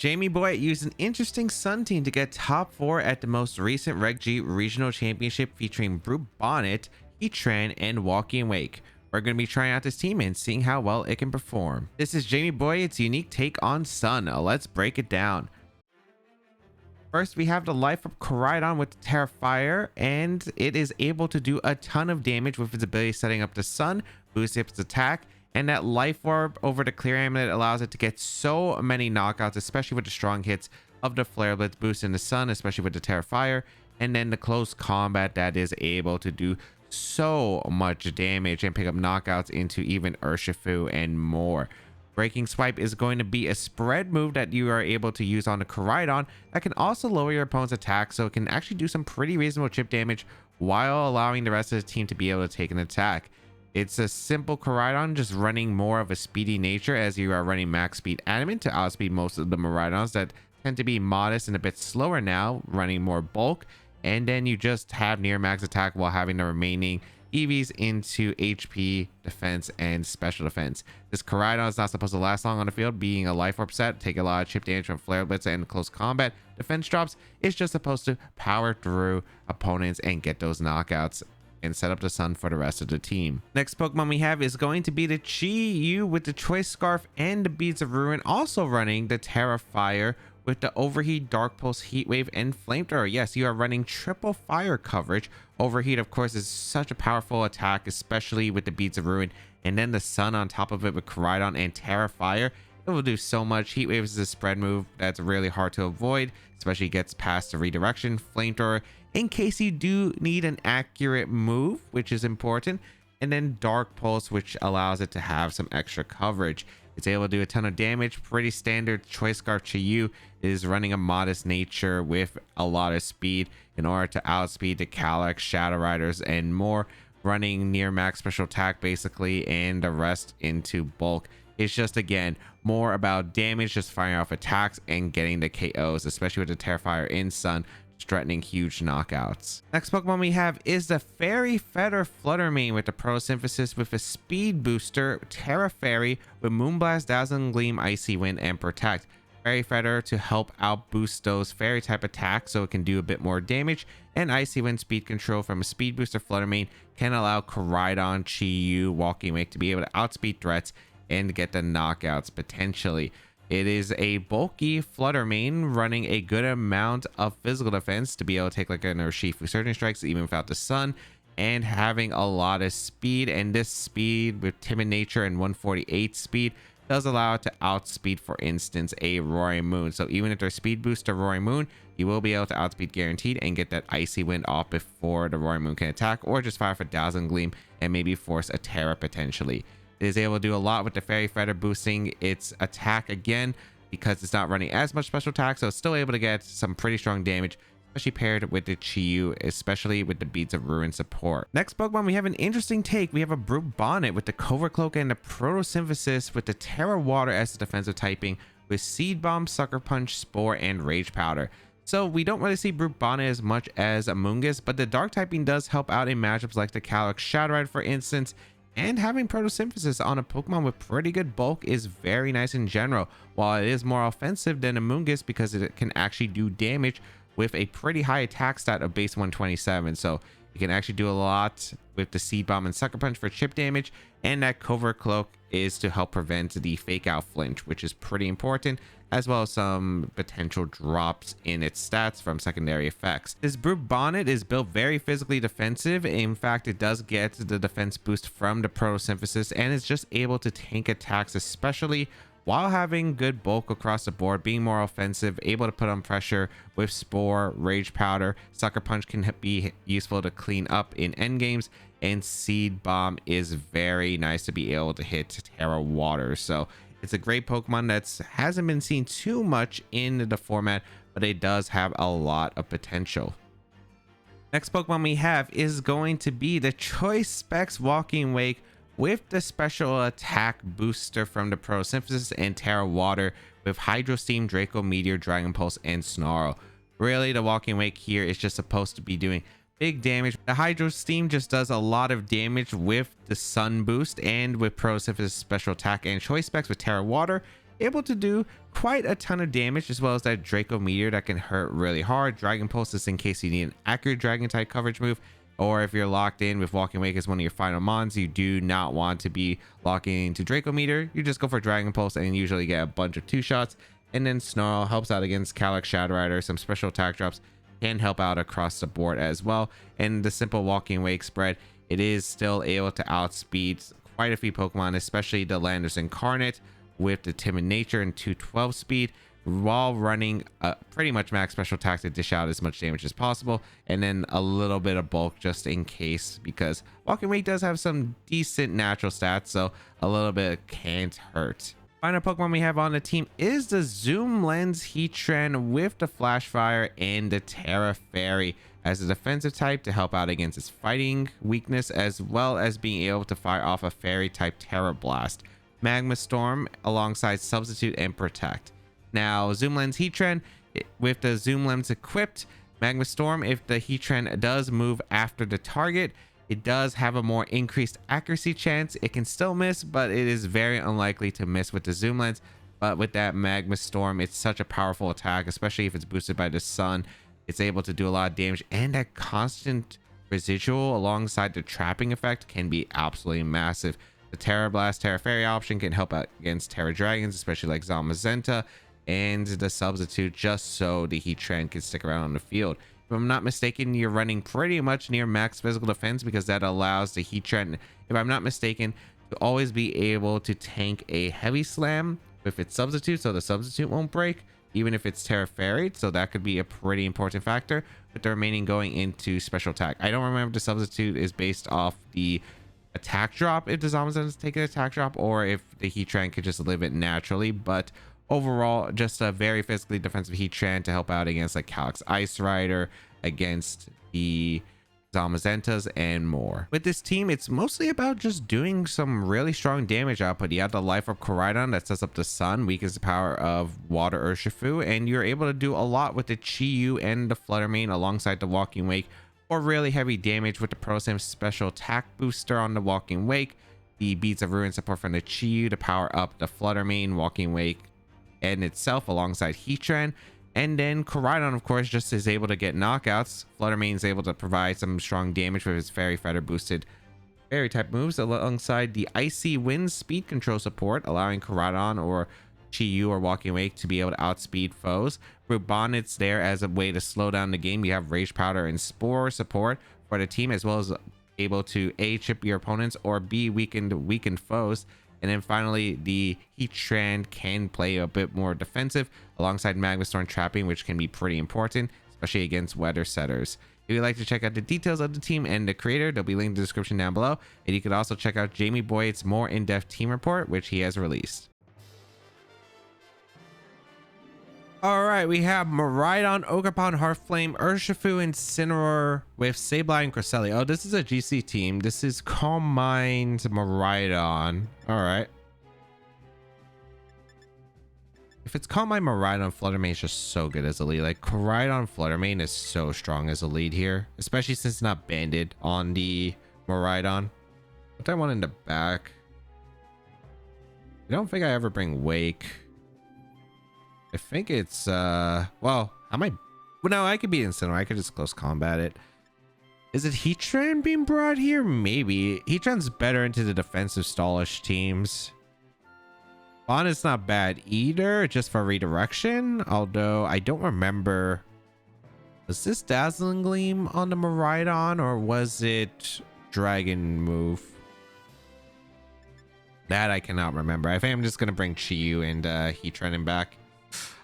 Jamie Boyt used an interesting Sun team to get top 4 at the most recent Reg G Regional Championship featuring Bonnet, Heatran, and Walking Wake. We're going to be trying out this team and seeing how well it can perform. This is Jamie Boyt's unique take on Sun. Let's break it down. First, we have the Life Orb Koraidon with the Terra Fire, and it is able to do a ton of damage with its ability setting up the Sun, boost its attack, and that Life Orb over the Clear Amulet allows it to get so many knockouts, especially with the strong hits of the Flare Blitz boost in the Sun, especially with the Terra Fire, and then the close combat that is able to do so much damage and pick up knockouts into even Urshifu and more. Breaking Swipe is going to be a spread move that you are able to use on the Koraidon that can also lower your opponent's attack, so it can actually do some pretty reasonable chip damage while allowing the rest of the team to be able to take an attack. It's a simple Koraidon, just running more of a speedy nature, as you are running max speed adamant to outspeed most of the Miraidons that tend to be modest and a bit slower now, running more bulk, and then you just have near max attack while having the remaining EVs into HP, defense, and special defense. This Koraidon is not supposed to last long on the field, being a Life Orb set, take a lot of chip damage from Flare Blitz and close combat defense drops. It's just supposed to power through opponents and get those knockouts and set up the Sun for the rest of the team. Next Pokemon we have is going to be the Chi-Yu with the Choice Scarf and the Beads of Ruin, also running the Terra Fire with the Overheat, Dark Pulse, Heat Wave, and Flamethrower. Yes, you are running triple fire coverage. Overheat, of course, is such a powerful attack, especially with the Beads of Ruin, and then the Sun on top of it with Koraidon and Terra Fire. It will do so much. Heat Wave is a spread move that's really hard to avoid, especially gets past the redirection. Flamethrower, in case you do need an accurate move, which is important, and then Dark Pulse, which allows it to have some extra coverage. It's able to do a ton of damage. Pretty standard. Choice Scarf Chi-Yu is running a modest nature with a lot of speed in order to outspeed the Calyx, Shadow Riders, and more, running near max special attack basically, and the rest into bulk. It's just, again, more about damage, just firing off attacks and getting the KOs, especially with the Terra Fire in Sun, threatening huge knockouts. Next Pokemon we have is the Fairy Feather Fluttermane with the Photosynthesis with a speed booster, Terra Fairy with Moonblast, Dazzling Gleam, Icy Wind, and Protect. Fairy Feather to help out boost those fairy type attacks so it can do a bit more damage, and Icy Wind speed control from a speed booster Fluttermane can allow Koraidon, Chi-Yu, Walking Wake to be able to outspeed threats and get the knockouts potentially. It is a bulky Fluttermane running a good amount of physical defense to be able to take like an Urshifu Surging Strikes even without the Sun, and having a lot of speed, and this speed with Timid Nature and 148 speed does allow it to outspeed, for instance, a Roaring Moon. So even if there's speed boost to Roaring Moon, you will be able to outspeed guaranteed and get that Icy Wind off before the Roaring Moon can attack, or just fire for Dazzling Gleam and maybe force a Terra potentially. It is able to do a lot with the Fairy Feather, boosting its attack again because it's not running as much special attack, so it's still able to get some pretty strong damage, especially paired with the Chi-Yu, especially with the Beads of Ruin support. Next Pokemon, we have an interesting take. We have a Bonnet with the Covert Cloak and the Photosynthesis with the Terra Water as the defensive typing, with Seed Bomb, Sucker Punch, Spore, and Rage Powder. So we don't really see Bonnet as much as Amoonguss, but the Dark typing does help out in matchups like the Calyx Shadow Rider, for instance. And having Photosynthesis on a Pokemon with pretty good bulk is very nice in general, while it is more offensive than Amoonguss because it can actually do damage with a pretty high attack stat of base 127. So you can actually do a lot with the Seed Bomb and Sucker Punch for chip damage, and that Covert Cloak is to help prevent the Fake Out Flinch, which is pretty important, as well as some potential drops in its stats from secondary effects. This Bonnet is built very physically defensive. In fact, it does get the defense boost from the Photosynthesis and is just able to tank attacks, especially while having good bulk across the board, being more offensive, able to put on pressure with Spore, Rage Powder. Sucker Punch can be useful to clean up in endgames, and Seed Bomb is very nice to be able to hit Terra Water. So it's a great Pokemon that hasn't been seen too much in the format, but it does have a lot of potential. Next Pokemon we have is going to be the Choice Specs Walking Wake with the special attack booster from the Photosynthesis and Terra Water with Hydro Steam, Draco Meteor, Dragon Pulse, and Snarl. Really, the Walking Wake here is just supposed to be doing big damage. The Hydro Steam just does a lot of damage with the Sun boost, and with Photosynthesis special attack and Choice Specs with Terra Water, able to do quite a ton of damage, as well as that Draco Meteor that can hurt really hard. Dragon Pulse is in case you need an accurate Dragon type coverage move, or if you're locked in with Walking Wake as one of your final mons, you do not want to be locking into Draco Meteor. You just go for Dragon Pulse and usually get a bunch of 2-shots. And then Snarl helps out against Calyx Shadow Rider. Some special attack drops can help out across the board as well. And the simple Walking Wake spread, it is still able to outspeed quite a few Pokemon, especially the Landorus Incarnate with the Timid Nature and 212 speed, while running pretty much max special attack to dish out as much damage as possible, and then a little bit of bulk just in case, because Walking Wake does have some decent natural stats, so a little bit can't hurt. Final Pokemon we have on the team is the Zoom Lens Heatran with the Flash Fire and the Terra Fairy as a defensive type to help out against its fighting weakness, as well as being able to fire off a Fairy type Terra Blast, Magma Storm alongside Substitute and Protect. Now, Zoom Lens Heatran, with the Zoom Lens equipped, Magma Storm, if the Heatran does move after the target, it does have a more increased accuracy chance. It can still miss, but it is very unlikely to miss with the Zoom Lens. But with that Magma Storm, it's such a powerful attack, especially if it's boosted by the sun. It's able to do a lot of damage, and that constant residual alongside the trapping effect can be absolutely massive. The Terra Blast, Terra Fairy option can help out against Terra Dragons, especially like Zamazenta, and the Substitute, just so the Heatran can stick around on the field. If I'm not mistaken, you're running pretty much near max physical defense, because that allows the Heatran, if I'm not mistaken, to always be able to tank a Heavy Slam with its Substitute, so the Substitute won't break, even if it's Terra Fairy. So that could be a pretty important factor, with the remaining going into special attack. I don't remember if the Substitute is based off the attack drop, if the Zamazenta take an attack drop, or if the Heatran could just live it naturally. But overall, just a very physically defensive Heatran to help out against like Calyx Ice Rider, against the Zamazentas, and more. With this team, it's mostly about just doing some really strong damage output. You have the Life Orb Koraidon that sets up the Sun, weakens the power of Water Urshifu, and you're able to do a lot with the Chi-Yu and the Fluttermane alongside the Walking Wake, or really heavy damage with the Prosim special attack booster on the Walking Wake, the Beads of Ruin support from the Chi-Yu to power up the Fluttermane, Walking Wake, and itself alongside Heatran. And then Koraidon, of course, just is able to get knockouts. Fluttermane is able to provide some strong damage with his Fairy Feather boosted Fairy type moves, alongside the Icy Wind speed control support, allowing Koraidon or Chi-Yu or Walking Wake to be able to outspeed foes. With Bonnet's there as a way to slow down the game. You have Rage Powder and Spore support for the team, as well as able to A, chip your opponents, or B, weakened foes. And then finally, the Heatran can play a bit more defensive alongside Magma Storm trapping, which can be pretty important, especially against weather setters. If you'd like to check out the details of the team and the creator, they'll be linked in the description down below. And you could also check out Jamie Boyd's more in-depth team report, which he has released. All right, we have Miraidon, Ogerpon, Heartflame, Urshifu, Incineroar with Sableye and Cresselia. Oh, this is a GC team. This is Calm Mind, Miraidon. All right. If it's Calm Mind, Miraidon, Fluttermane is just so good as a lead. Like, Koraidon, Fluttermane is so strong as a lead here, especially since it's not banded on the Miraidon. What do I want in the back? I don't think I ever bring Wake. I think it's well, how am I? Well, no, I could be Incineroar. I could just close combat it. Is it Heatran being brought here? Maybe. Heatran's better into the defensive stallish teams. Bonnet's not bad either, just for redirection. Although I don't remember. Was this Dazzling Gleam on the Miraidon, or was it Dragon move? That I cannot remember. I think I'm just gonna bring Chi-Yu and Heatran in back.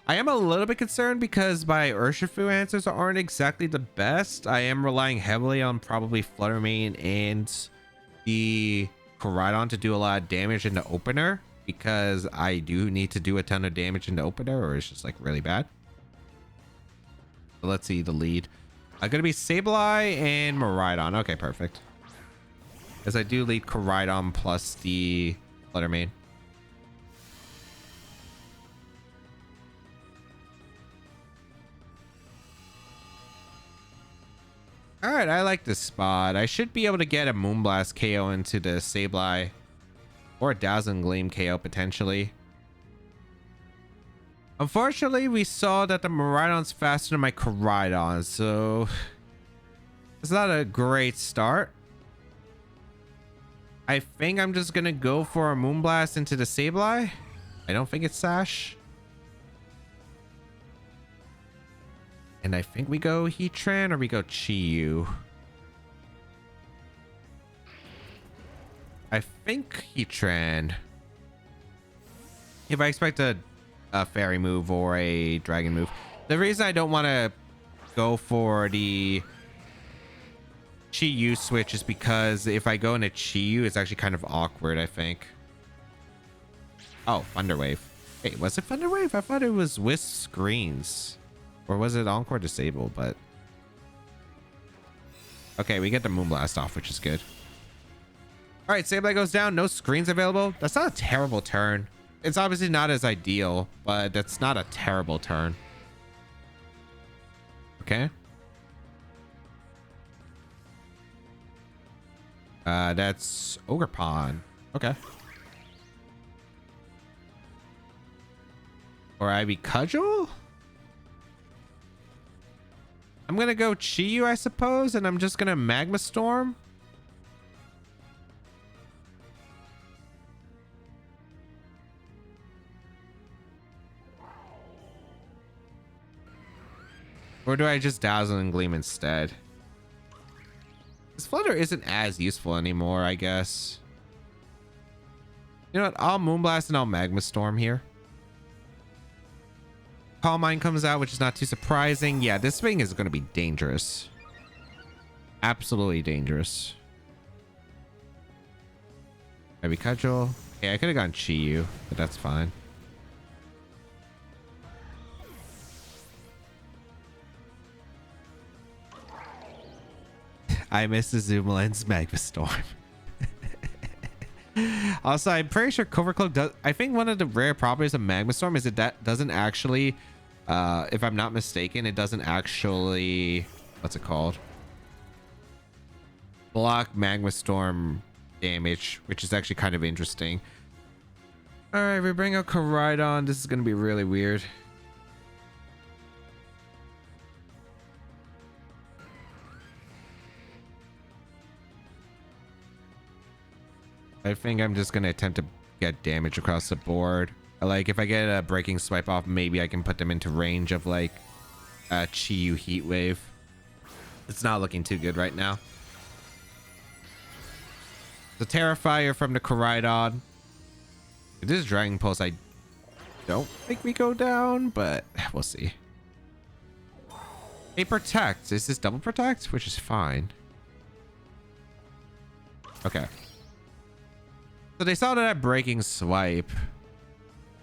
I am a little bit concerned because my Urshifu answers aren't exactly the best. I am relying heavily on probably Fluttermane and the Koraidon to do a lot of damage in the opener, because I do need to do a ton of damage in the opener, or it's just like really bad. So let's see the lead. Gonna be Sableye and Miraidon. Okay, perfect. As I do lead Koraidon plus the Fluttermane. All right, I like this spot. I should be able to get a Moonblast KO into the Sableye, or a Dazzling Gleam KO potentially. Unfortunately, we saw that the Miraidon's faster than my Koraidon, so it's not a great start. I think I'm just gonna go for a Moonblast into the Sableye. I don't think it's Sash. And I think we go Heatran or we go Chi-Yu. I think Heatran. If I expect a fairy move or a dragon move. The reason I don't want to go for the Chi-Yu switch is because if I go into Chi-Yu, it's actually kind of awkward, I think. Oh, Thunder Wave. Hey, was it Thunder Wave? I thought it was Wisp Screens. Or was it Encore Disable? But okay, we get the Moonblast off, which is good. All right, Sableye goes down. No screens available. That's not a terrible turn. It's obviously not as ideal, but that's not a terrible turn. Okay. That's Ogerpon. Okay. Or Ivy Cudgel? I'm gonna go Chi-Yu, I suppose, and I'm just gonna Magma Storm. Or do I just Dazzle and Gleam instead? This Flutter isn't as useful anymore, I guess. You know what? I'll Moonblast and I'll Magma Storm here. Calm Mind comes out, which is not too surprising. Yeah, this thing is going to be dangerous. Absolutely dangerous. Maybe Cudgel. Yeah, I could have gone Chi-Yu, but that's fine. I miss the Zoom Lens Magma Storm. Also, I'm pretty sure Covert Cloak does. I think one of the rare properties of Magma Storm is that doesn't actually, if I'm not mistaken, it doesn't actually, what's it called? Block Magma Storm damage, which is actually kind of interesting. All right, we bring out Koraidon. This is going to be really weird. I think I'm just going to attempt to get damage across the board. Like, if I get a Breaking Swipe off, maybe I can put them into range of, like, a Chi-Yu Heat Wave. It's not looking too good right now. The Terrifier from the Koraidon. If this is Dragon Pulse, I don't think we go down, but we'll see. Hey, Protect. Is this double Protect? Which is fine. Okay. So they saw that Breaking Swipe.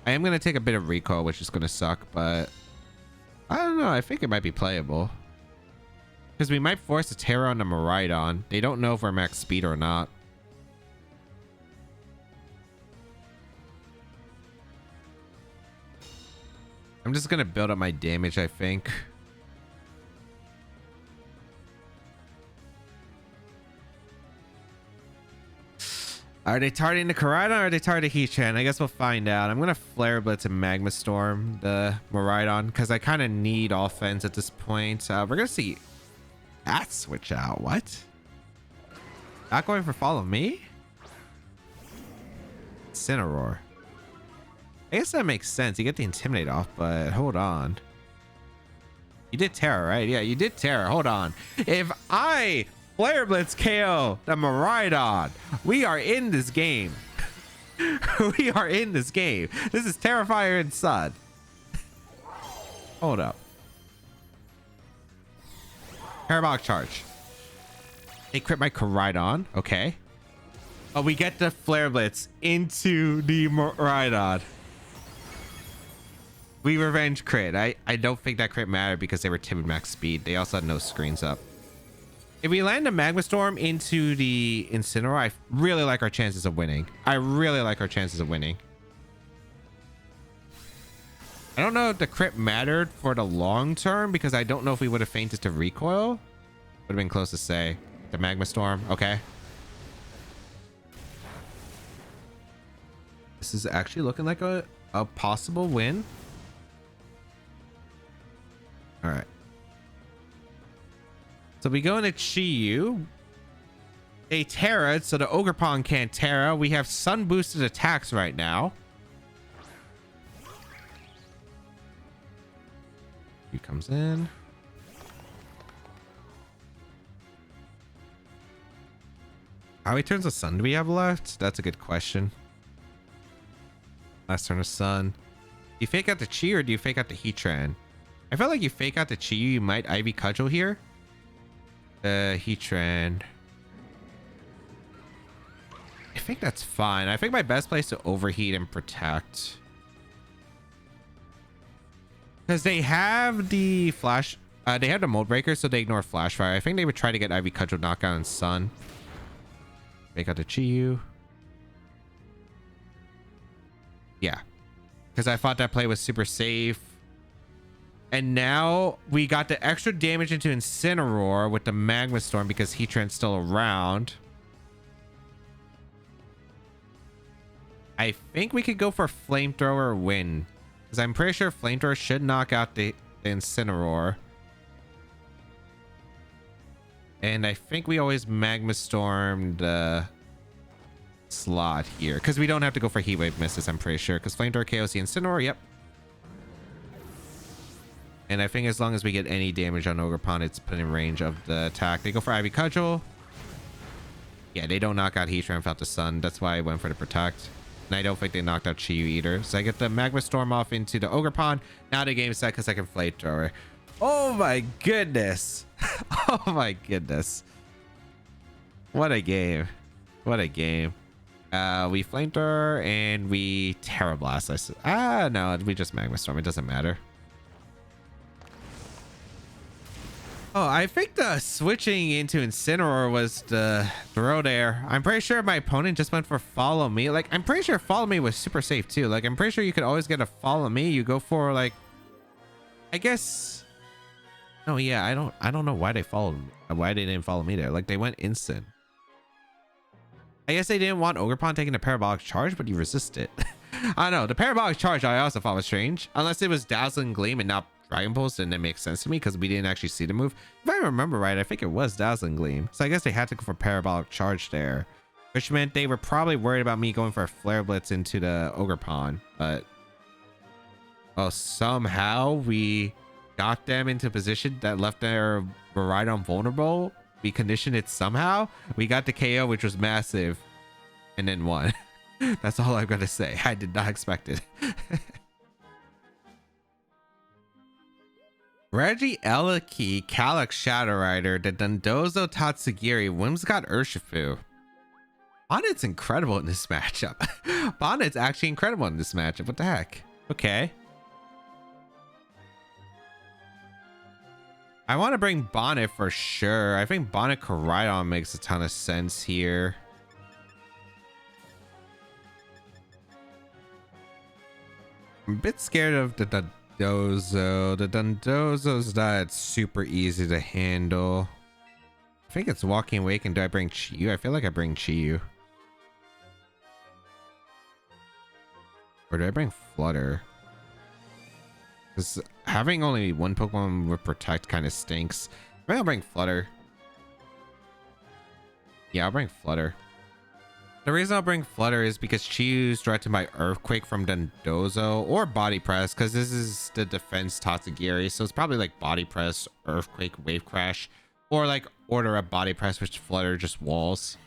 I am going to take a bit of recoil, which is going to suck, but I don't know. I think it might be playable. Because we might force a Terra on the Miraidon. They don't know if we're max speed or not. I'm just going to build up my damage, I think. Are they targeting the Koraidon or are they targeting Heatran? I guess we'll find out. I'm going to Flare Blitz and Magma Storm the Miraidon because I kind of need offense at this point. We're going to see that switch out. What? Not going for Follow Me? Incineroar. I guess that makes sense. You get the Intimidate off, but hold on. You did Terra, right? Yeah, you did Terra. Hold on. If I Flare Blitz KO the Miraidon, we are in this game. We are in this game. This is Terrifier and Sun. Hold up. Parabolic Charge. They crit my Koraidon. Okay. Oh, we get the Flare Blitz into the Miraidon. We revenge crit. I don't think that crit mattered because they were timid max speed. They also had no screens up. If we land a Magma Storm into the Incineroar, I really like our chances of winning. I really like our chances of winning. I don't know if the crit mattered for the long term because I don't know if we would have fainted to recoil. Would have been close to say. The Magma Storm. Okay. This is actually looking like a possible win. All right. So we go into Chi-Yu. They Terra it, so the Ogerpon can't Terra. We have Sun boosted attacks right now. He comes in. How many turns of Sun do we have left? That's a good question. Last turn of Sun. Do you fake out the Chi or do you fake out the Heatran? I feel like you fake out the Chi, you might Ivy Cudgel here. Heatran. I think that's fine. I think my best play is to overheat and protect. Because they have the flash. They have the mold breaker, so they ignore flash fire. I think they would try to get Ivy Cudgel knockout on Sun. Fake out the Chi-Yu. Yeah. Because I thought that play was super safe. And now we got the extra damage into Incineroar with the Magma Storm because Heatran's still around. I think we could go for Flamethrower win. Because I'm pretty sure Flamethrower should knock out the Incineroar. And I think we always Magma Storm the slot here. Because we don't have to go for Heat Wave misses, I'm pretty sure. Because Flamethrower KOs the Incineroar, yep. And I think as long as we get any damage on Ogerpon, it's put in range of the attack. They go for Ivy Cudgel. Yeah, they don't knock out Heatran without the Sun. That's why I went for the Protect. And I don't think they knocked out Chi-Yu either. So I get the Magma Storm off into the Ogerpon. Now the game set because I can Flamethrower. Oh my goodness. Oh my goodness. What a game. What a game. We Flamethrower and we Terra Blast. No, we just Magma Storm. It doesn't matter. Oh, I think the switching into Incineroar was the throw there. I'm pretty sure my opponent just went for Follow Me. Like, I'm pretty sure Follow Me was super safe too. Like, I'm pretty sure you could always get a Follow Me. You go for like, I guess. Oh yeah, I don't know why they followed me. Why they didn't follow me there. Like, they went instant. I guess they didn't want Ogerpon taking a Parabolic Charge, but you resist it. I don't know. The Parabolic Charge I also thought was strange. Unless it was Dazzling Gleam and not Dragon Pulse, then it makes sense to me because we didn't actually see the move. If I remember right, I think it was Dazzling Gleam. So I guess they had to go for Parabolic Charge there, which meant they were probably worried about me going for a Flare Blitz into the Ogerpon. But well, somehow we got them into a position that left their Koraidon vulnerable. We conditioned it somehow. We got the KO, which was massive, and then won. That's all I'm gonna say. I did not expect it. Regieleki, Calyx Shadow Rider, the Dondozo Tatsugiri, Whimsicott Urshifu. Bonnet's incredible in this matchup. Bonnet's actually incredible in this matchup. What the heck? Okay. I want to bring Bonnet for sure. I think Bonnet Koraidon makes a ton of sense here. I'm a bit scared of the Dondozo. The Dondozo's not super easy to handle. I think it's Walking Wake, and do I bring Chi-Yu? I feel like I bring Chi-Yu. Or do I bring Flutter? Because having only one Pokemon with Protect kind of stinks. Maybe I'll bring Flutter. Yeah, I'll bring Flutter. The reason I'll bring Flutter is because Chi-Yu's directed by Earthquake from Dondozo or Body Press, because this is the defense Tatsugiri, so it's probably like Body Press, Earthquake, Wave Crash, or like Order Up Body Press, which Flutter just walls.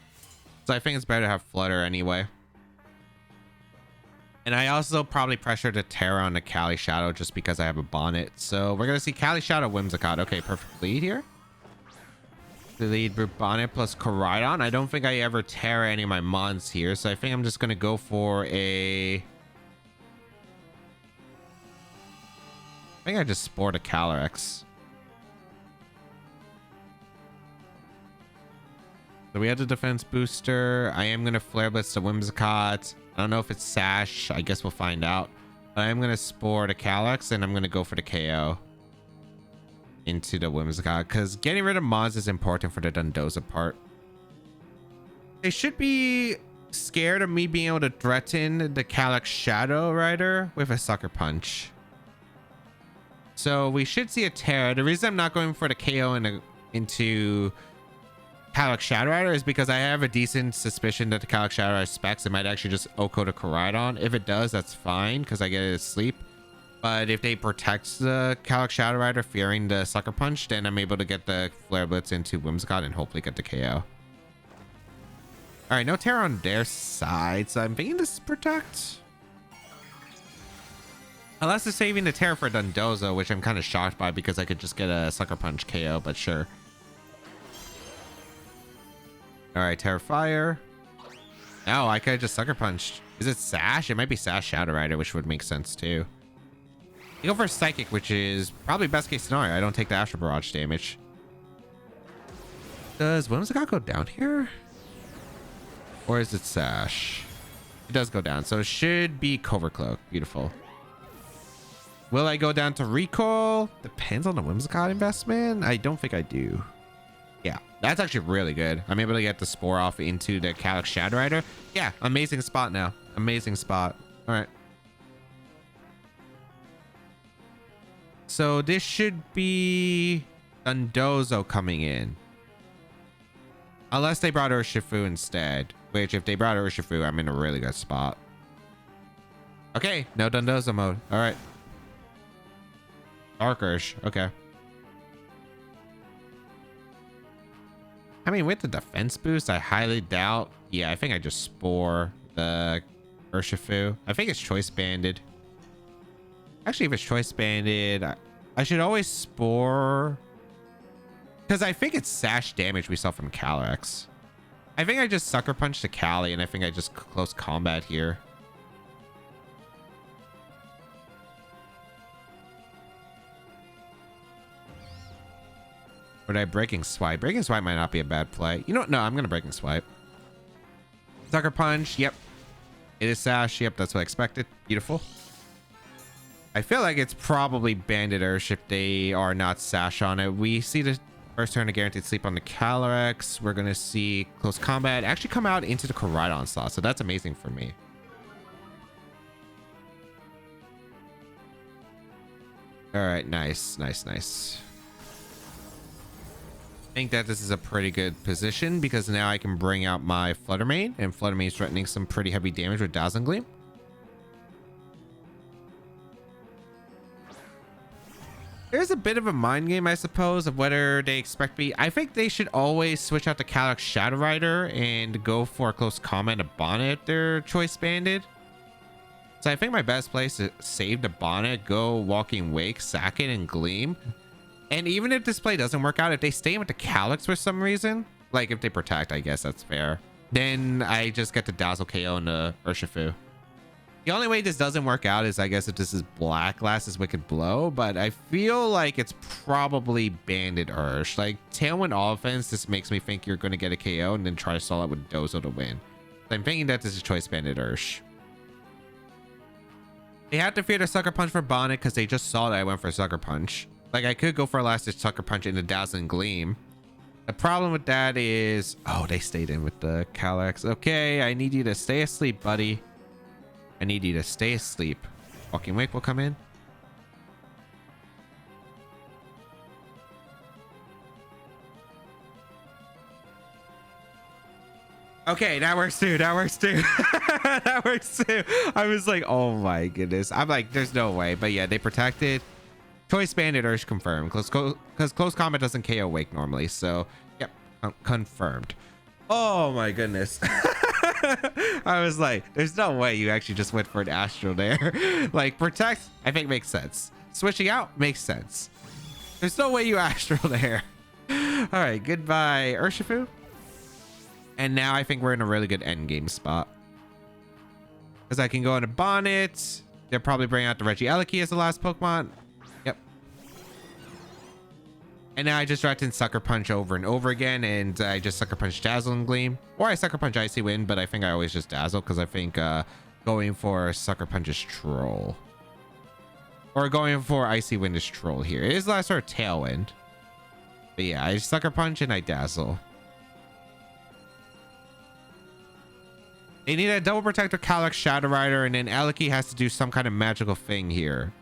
So I think it's better to have Flutter anyway. And I also probably pressure the Terra on the Cali Shadow just because I have a Bonnet. So we're gonna see Cali Shadow, Whimsicott. Okay, perfect lead here. The lead for Bonnet plus Koraidon. I don't think I ever Terra any of my mons here, so I think I'm just gonna go for a... I think I just sport a Calyrex. So we have the defense booster. I am gonna Flare Blitz to Whimsicott. I don't know if it's Sash. I guess we'll find out. But I'm gonna sport a Calyrex and I'm gonna go for the KO into the Whimsicott, because getting rid of Mons is important for the Dondozo part. They should be scared of me being able to threaten the Calyx Shadow Rider with a Sucker Punch. So we should see a Terra. The reason I'm not going for the KO into Calyx Shadow Rider is because I have a decent suspicion that the Calyx Shadow Rider specs, it might actually just Oko to Koraidon. If it does, that's fine because I get it asleep. But if they protect the Calyx Shadow Rider fearing the Sucker Punch, then I'm able to get the Flare Blitz into Whimsicott and hopefully get the KO. All right, no Terra on their side, so I'm thinking this is protect. Unless they're saving the Terra for Dondozo, which I'm kind of shocked by because I could just get a Sucker Punch KO, but sure. All right, Terra Fire. No, I could have just Sucker Punched. Is it Sash? It might be Sash Shadow Rider, which would make sense too. You go for Psychic, which is probably best case scenario. I don't take the Astral Barrage damage. Does Whimsicott go down here? Or is it Sash? It does go down, so it should be Covert Cloak. Beautiful. Will I go down to Recoil? Depends on the Whimsicott investment. I don't think I do. Yeah, that's actually really good. I'm able to get the Spore off into the Calyx Shadow Rider. Yeah, amazing spot now. Amazing spot. All right. So this should be Dondozo coming in. Unless they brought Urshifu instead. Which, if they brought Urshifu, I'm in a really good spot. Okay, no Dondozo mode. All right. Dark Ursh. Okay. I mean, with the defense boost, I highly doubt. Yeah, I think I just Spore the Urshifu. I think it's Choice Banded. Actually, if it's Choice Banded, I should always Spore. Because I think it's Sash damage we saw from Calyx. I think I just Sucker Punch to Cali, and I think I just close combat here. Would I Breaking Swipe? Breaking Swipe might not be a bad play. You know what? No, I'm going to Breaking Swipe. Sucker Punch. Yep. It is Sash. Yep, that's what I expected. Beautiful. I feel like it's probably Bandit Ursh if they are not Sash on it. We see the first turn of Guaranteed Sleep on the Calyrex. We're going to see Close Combat actually come out into the Koraidon slot, so that's amazing for me. All right, nice, nice, nice. I think that this is a pretty good position because now I can bring out my Flutter Mane, and Flutter Mane is threatening some pretty heavy damage with Dazzling Gleam. There's a bit of a mind game, I suppose, of whether they expect me. I think they should always switch out the Calyx Shadow Rider and go for a Close Combat to Bonnet if they're Choice Banded. So I think my best place to save the Bonnet, go Walking Wake, sack it, and Gleam. And even if this play doesn't work out, if they stay with the Calyx for some reason, like if they protect, I guess that's fair, then I just get the Dazzle KO and the Urshifu. The only way this doesn't work out is, I guess, if this is Black Glass's Wicked Blow, but I feel like it's probably Bandit Ursh. Like, Tailwind Offense, this makes me think you're going to get a KO and then try to stall it with Dozo to win. So I'm thinking that this is Choice Bandit Ursh. They have to fear the Sucker Punch for Bonnet because they just saw that I went for Sucker Punch. Like, I could go for a last-ditch Sucker Punch into Dazzling Gleam. The problem with that is... Oh, they stayed in with the Calyx. Okay, I need you to stay asleep, buddy. I need you to stay asleep. Walking Wake will come in. Okay, that works too. That works too. That works too. I was like, oh my goodness. I'm like, there's no way. But yeah, they protected. Choice Bandit Ursh confirmed. Because Close Combat doesn't KO Wake normally. So, yep, confirmed. Oh my goodness. I was like, there's no way you actually just went for an Astral there. Like, protect, I think makes sense. Switching out makes sense. There's no way you Astral there. All right, goodbye, Urshifu. And now I think we're in a really good end game spot. Because I can go into Bonnet. They'll probably bring out the Regieleki as the last Pokemon. Yep. And now I just threaten Sucker Punch over and over again, and I just Sucker Punch Dazzling Gleam. Or I Sucker Punch Icy Wind, but I think I always just Dazzle because I think going for Sucker Punch is Troll. Or going for Icy Wind is Troll here. It is last sort of Tailwind. But yeah, I Sucker Punch and I Dazzle. They need a double protect with Calyx Shadow Rider, and then Aleki has to do some kind of magical thing here.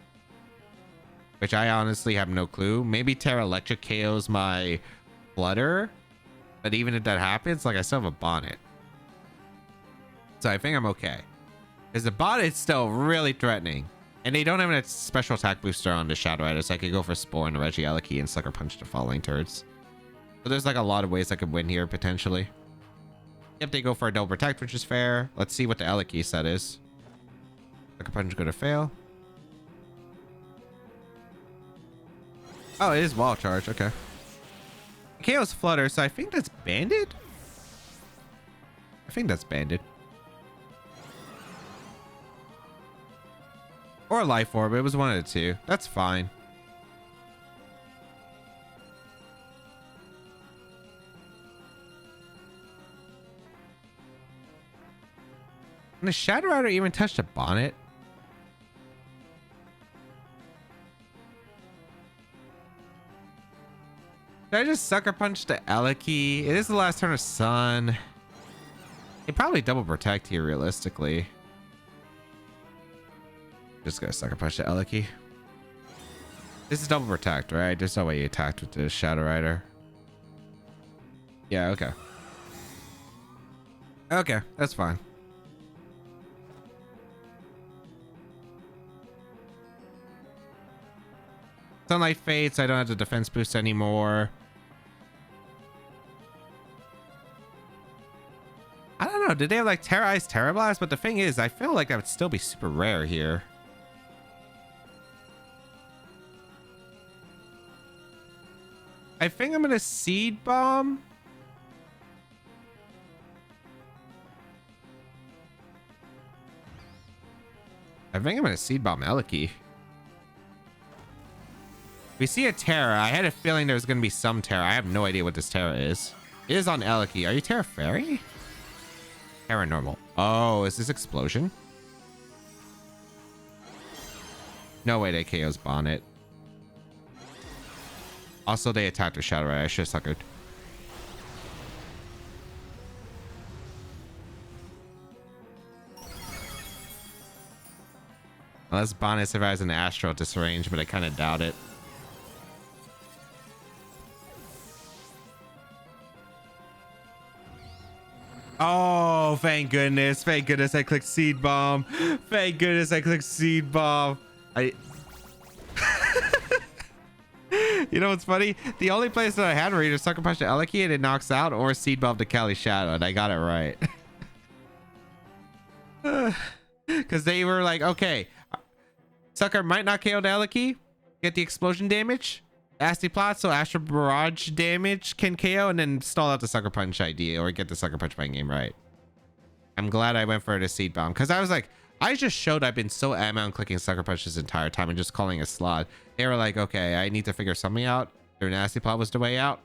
which I honestly have no clue. Maybe Terra Electric KOs my Flutter, but even if that happens, like I still have a Bonnet. So I think I'm okay. Because the Bonnet's still really threatening. And they don't have a special attack booster on the Shadow Rider, so I could go for Spore and Regieleki and Sucker Punch the following turns. So there's like a lot of ways I could win here, potentially. If they go for a double protect, which is fair. Let's see what the Eleki set is. Sucker Punch is going to fail. Oh, it is Wall Charge. Okay. KO's Flutter, so I think that's Banded? I think that's Banded. Or Life Orb. It was one of the two. That's fine. Can the Shadow Rider even touch the Bonnet? Did I just Sucker Punch the Eleki? It is the last turn of Sun. They probably double protect here, realistically. Just gonna Sucker Punch the Eleki. This is double protect, right? There's no way you attacked with the Shadow Rider. Yeah, okay. Okay, that's fine. Sunlight fades, I don't have the defense boost anymore. I don't know, did they have like Terra Ice, Terra Blast? But the thing is, I feel like that would still be super rare here. I think I'm gonna Seed Bomb. I think I'm gonna Seed Bomb Eleki. We see a Terra. I had a feeling there was going to be some Terra. I have no idea what this Terra is. It is on Eleki. Are you Terra Fairy? Terra Normal. Oh, is this Explosion? No way they KO's Bonnet. Also, they attacked with Shadow Rider. I should have suckered. Unless Bonnet survives an Astral at this range, but I kind of doubt it. Oh, thank goodness. Thank goodness I clicked Seed Bomb. Thank goodness I clicked Seed Bomb. You know what's funny? The only place that I had where either Sucker Punch to Eleki and it knocks out, or Seed Bomb to Cali Shadow, and I got it right. Because they were like, okay, Sucker might not KO the Eleki, get the explosion damage. Asti Plot, so Astral Barrage damage can KO and then stall out the Sucker Punch idea or get the Sucker Punch by game right. I'm glad I went for the Seed Bomb because I was like, I just showed I've been so ammo on clicking Sucker Punch this entire time and just calling a slot. They were like, okay, I need to figure something out. Their Nasty Plot was the way out.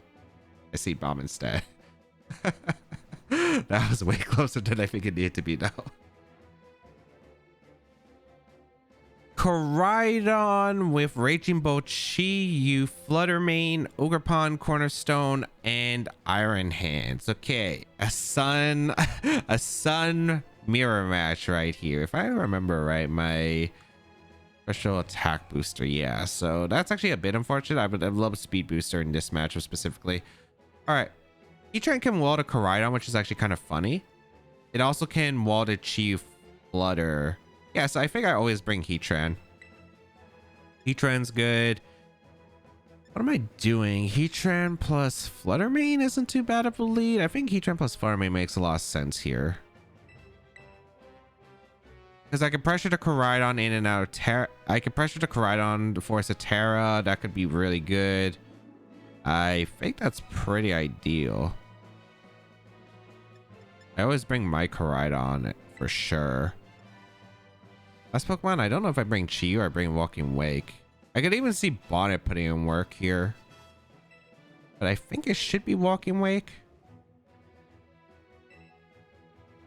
I Seed Bomb instead. That was way closer than I think it needed to be now. Koraidon with Raging Bolt, Chi-Yu, Fluttermane, Ogerpon, Cornerstone, and Iron Hands. Okay, a sun mirror match right here. If I remember right, my special attack booster. Yeah, so that's actually a bit unfortunate. I would have loved a speed booster in this match specifically. All right, Heatran can wall to Koraidon, which is actually kind of funny. It also can wall to Chi-Yu Flutter. Yeah, so I think I always bring Heatran. Heatran's good. What am I doing? Heatran plus Fluttermane isn't too bad of a lead. I think Heatran plus Fluttermane makes a lot of sense here. Because I can pressure the Koraidon in and out of Terra. I can pressure the Koraidon to force a Terra. That could be really good. I think that's pretty ideal. I always bring my Koraidon for sure. Last Pokemon, I don't know if I bring Chi-Yu or I bring Walking Wake. I could even see Bonnet putting in work here. But I think it should be Walking Wake.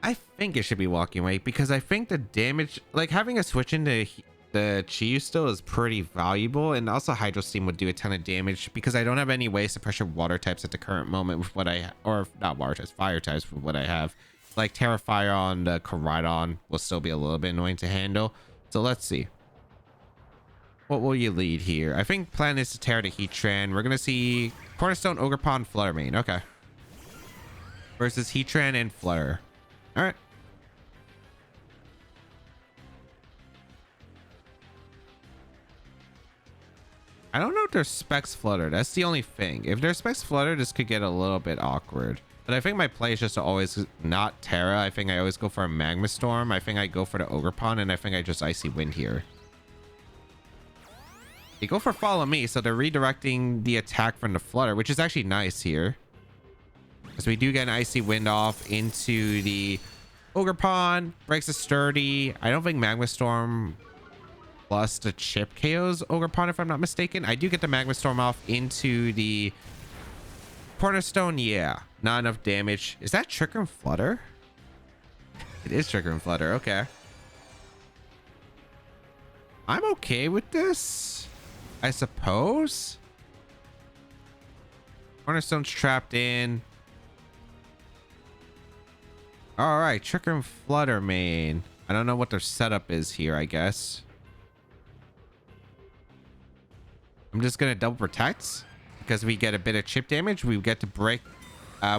I think it should be Walking Wake because I think the damage, like having a switch into the Chi-Yu still is pretty valuable. And also Hydro Steam would do a ton of damage because I don't have any ways to pressure water types at the current moment with what I, or not water types, fire types with what I have. Like Terra Fire on the Koraidon will still be a little bit annoying to handle. So let's see. What will you lead here? I think plan is to tear the Heatran. We're gonna see Cornerstone, Ogerpon, Fluttermane. Okay. Versus Heatran and Flutter. All right. I don't know if there's Specs Flutter. That's the only thing. If there's Specs Flutter, this could get a little bit awkward. But I think my play is just to always not Terra. I think I always go for a Magma Storm. I think I go for the Ogerpon, and I think I just Icy Wind here. They go for Follow Me, so they're redirecting the attack from the Flutter, which is actually nice here. Because we do get an Icy Wind off into the Ogerpon. Breaks a Sturdy. I don't think Magma Storm plus the chip KOs Ogerpon, if I'm not mistaken. I do get the Magma Storm off into the Cornerstone. Yeah, not enough damage. Is that Trigger and Flutter? It is Trigger and Flutter. Okay. I'm okay with this, I suppose. Cornerstone's trapped in. All right, Trigger and Flutter main. I don't know what their setup is here, I guess. I'm just gonna double protect because we get a bit of chip damage. We get to break.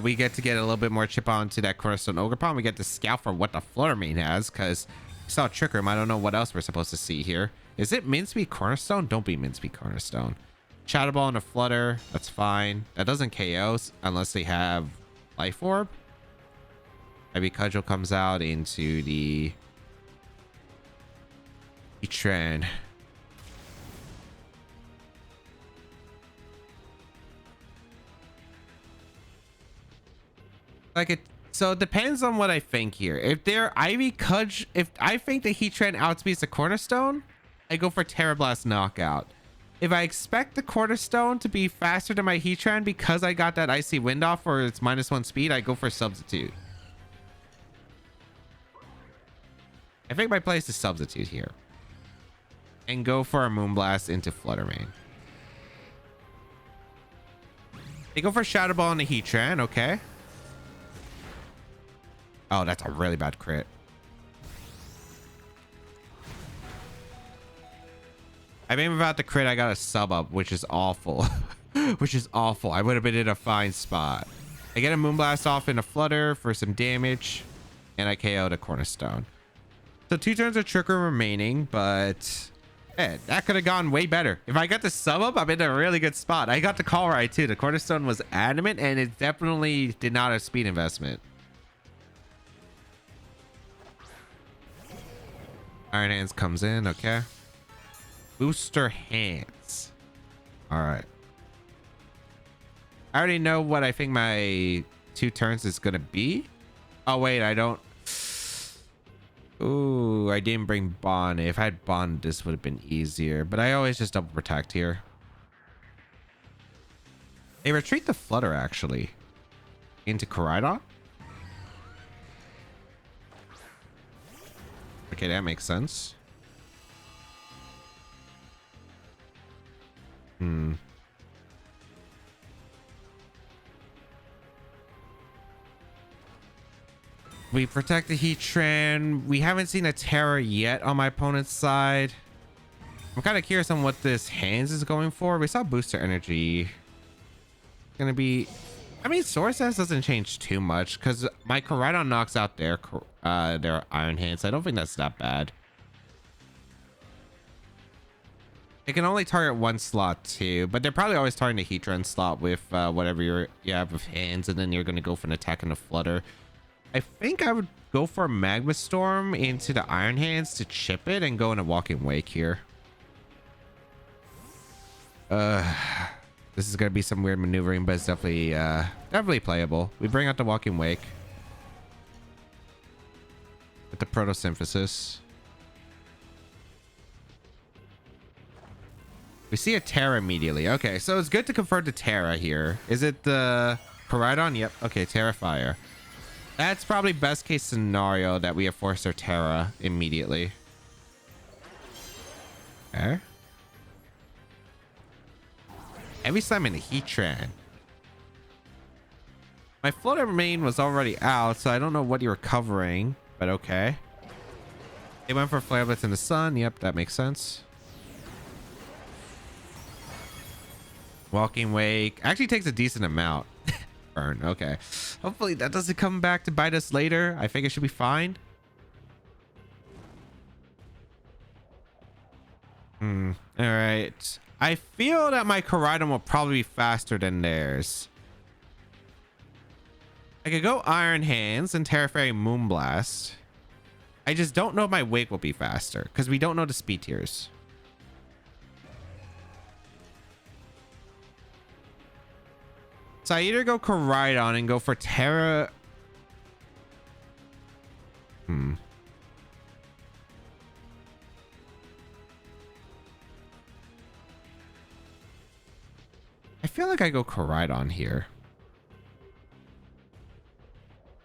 We get to get a little bit more chip onto that Cornerstone Ogerpon. We get to scout for what the Fluttermane has because we saw Trick Room. I don't know what else we're supposed to see here. Is it Minspeed Cornerstone? Don't be Minspeed Cornerstone. Shadow Ball and a Flutter. That's fine. That doesn't KO unless they have Life Orb. Maybe Cudgel comes out into the Heatran. Like it, so it depends on what I think here. If they're Ivy Cudge, if I think the Heatran outspeeds the Cornerstone, I go for Terra Blast Knockout. If I expect the Cornerstone to be faster than my Heatran because I got that Icy Wind off for its -1 speed, I go for Substitute. I think my play is to Substitute here and go for a Moonblast into Fluttermane. They go for Shadow Ball on the Heatran. Okay. Oh, that's a really bad crit. I mean, without the crit, I got a sub up, which is awful. Which is awful. I would have been in a fine spot. I get a Moonblast off in a Flutter for some damage, and I KO the Cornerstone. So 2 turns of Trick Room remaining, but man, that could have gone way better. If I got the sub up, I'm in a really good spot. I got the call right too. The Cornerstone was adamant, and it definitely did not have speed investment. Iron Hands comes in. Okay. Booster Hands. All right. I already know what I think my 2 turns is going to be. Oh, wait, I don't. Ooh, I didn't bring Bonnet. If I had Bonnet, this would have been easier. But I always just double protect here. They retreat the Flutter, actually. Into Koraidon. Okay, that makes sense. We protect the Heatran. We haven't seen a Terra yet on my opponent's side. I'm kind of curious on what this hands is going for. We saw Booster Energy. Gonna be... I mean, Source Sense doesn't change too much because my Koraidon knocks out their Iron Hands. I don't think that's that bad. It can only target 1 slot too, but they're probably always targeting the Heatran slot with whatever you have with hands, and then you're going to go for an attack and a Flutter. I think I would go for a Magma Storm into the Iron Hands to chip it and go in a Walking Wake here. This is going to be some weird maneuvering, but it's definitely playable. We bring out the Walking Wake with the Photosynthesis. We see a Terra immediately. Okay, so it's good to convert to Terra here. Is it the Koraidon? Yep. Okay, Terra Fire. That's probably best case scenario that we have forced our Terra immediately. Okay. Heavy Slam in the Heatran. My Fluttermane was already out, so I don't know what you were covering, but okay. They went for Flare Blitz in the Sun. Yep, that makes sense. Walking Wake actually takes a decent amount. Burn. Okay. Hopefully that doesn't come back to bite us later. I think it should be fine. All right. I feel that my Koraidon will probably be faster than theirs. I could go Iron Hands and Terra Fairy Moonblast. I just don't know if my Wake will be faster because we don't know the speed tiers. So I either go Koraidon and go for Terra. I feel like I go Koraidon here.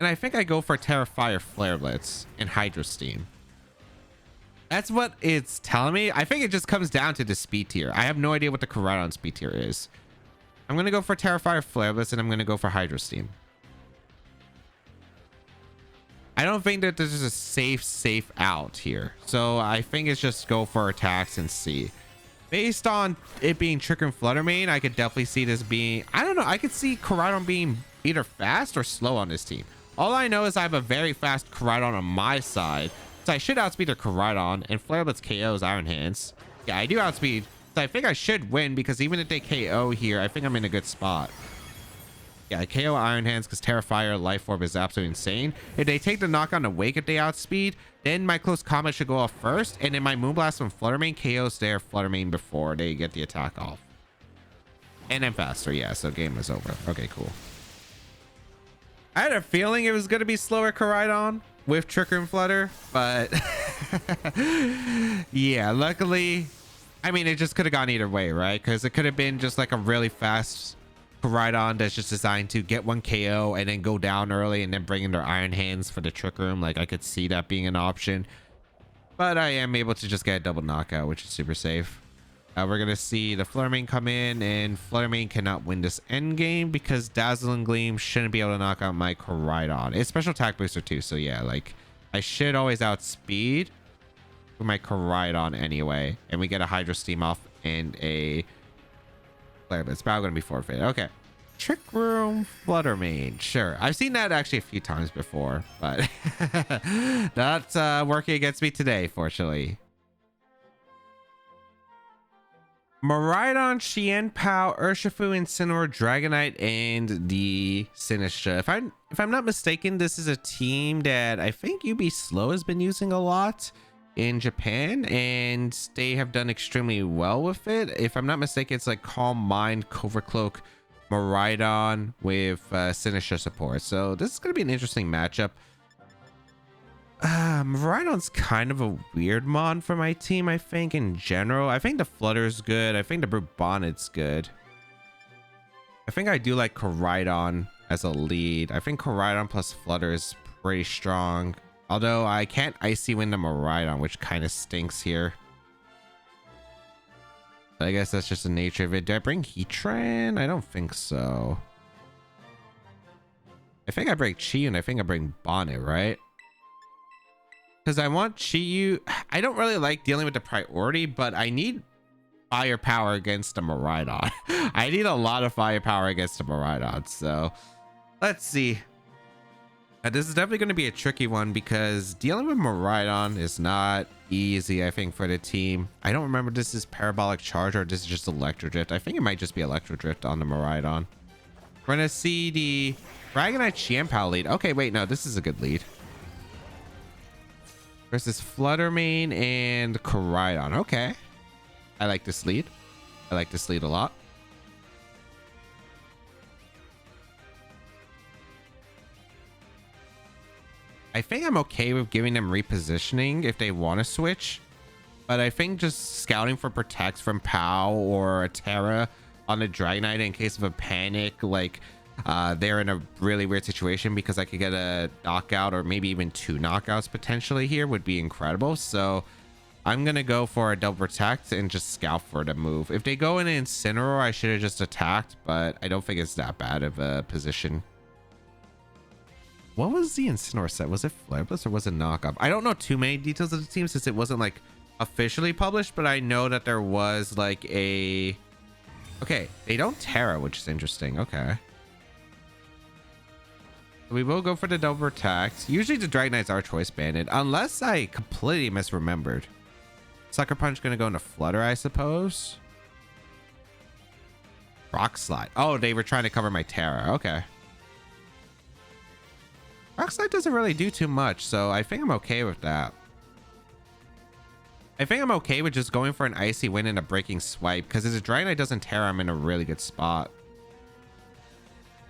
And I think I go for Terra Fire Flare Blitz and Hydro Steam. That's what it's telling me. I think it just comes down to the speed tier. I have no idea what the Koraidon speed tier is. I'm going to go for Terra Fire Flare Blitz and I'm going to go for Hydro Steam. I don't think that there's a safe out here. So I think it's just go for attacks and see. Based on it being Trick and Flutter Mane, I could definitely see this being... I don't know. I could see Koraidon being either fast or slow on this team. All I know is I have a very fast Koraidon on my side. So I should outspeed the Koraidon. And Flare Blitz KOs Iron Hands. Yeah, I do outspeed. So I think I should win because even if they KO here, I think I'm in a good spot. Yeah, I KO Iron Hands because Terra Fire Life Orb is absolutely insane. If they take the knock on the Wake if they outspeed, then my close combat should go off first. And then my Moonblast from Flutter Mane KOs their Flutter Mane before they get the attack off. And then faster, yeah, so game is over. Okay, cool. I had a feeling it was going to be slower Koraidon with Trick and Flutter, but yeah, luckily, I mean, it just could have gone either way, right? Because it could have been just like a really fast Koraidon that's just designed to get one KO and then go down early and then bring in their Iron Hands for the Trick Room. Like, I could see that being an option. But I am able to just get a double knockout, which is super safe. We're going to see the Flutter Mane come in, and Flutter Mane cannot win this end game because Dazzling Gleam shouldn't be able to knock out my Koraidon. It's special attack booster too, so yeah, like, I should always outspeed with my Koraidon anyway. And we get a Hydro Steam off and a Flare Blitz. It's probably going to be forfeited. Okay. Trick Room Flutter Mane. Sure. I've seen that actually a few times before, but that's working against me today, fortunately. Miraidon, Qianpao, Urshifu, Incineroar, Dragonite, and the Sinistra. If I'm not mistaken, this is a team that I think UB Slow has been using a lot in Japan, and they have done extremely well with it. If I'm not mistaken, it's like Calm Mind, Covert Cloak, Miraidon with Sinistra support. So this is going to be an interesting matchup. Miraidon's kind of a weird mon for my team, I think, in general. I think the Flutter's good. I think the Brute Bonnet's good. I think I do like Koraidon as a lead. I think Koraidon plus Flutter is pretty strong. Although I can't Icy Wind the Miraidon, which kind of stinks here. But I guess that's just the nature of it. Do I bring Heatran? I don't think so. I think I bring Chi and I think I bring Bonnet, right? Because I want Chi-Yu. I don't really like dealing with the priority, but I need firepower against the Miraidon. I need a lot of firepower against the Miraidon. So let's see. This is definitely going to be a tricky one because dealing with Miraidon is not easy, I think, for the team. I don't remember if this is Parabolic Charge or this is just Electro Drift. I think it might just be Electro Drift on the Miraidon. We're going to see the Dragonite Qianpao lead. Okay, wait, no, this is a good lead. Versus Flutter Mane and Koraidon. Okay. I like this lead. I like this lead a lot. I think I'm okay with giving them repositioning if they want to switch. But I think just scouting for protects from Pow or a Terra on the Dragonite in case of a panic, like they're in a really weird situation because I could get a knockout or maybe even 2 knockouts potentially here would be incredible. So I'm going to go for a double protect and just scout for the move. If they go in an Incineroar, I should have just attacked, but I don't think it's that bad of a position. What was the Incineroar set? Was it Flare Blitz or was it knockoff? I don't know too many details of the team since it wasn't like officially published, but I know that there was like a Okay, they don't Terra, which is interesting. Okay. We will go for the double attacks. Usually the Dragonite's our choice banded, unless I completely misremembered. Sucker Punch gonna go into Flutter, I suppose. Rock Slide. Oh, they were trying to cover my Terra. Okay. Rock Slide doesn't really do too much, so I think I'm okay with that. I think I'm okay with just going for an Icy Wind and a Breaking Swipe, because as a Dragonite doesn't Terra, I'm in a really good spot.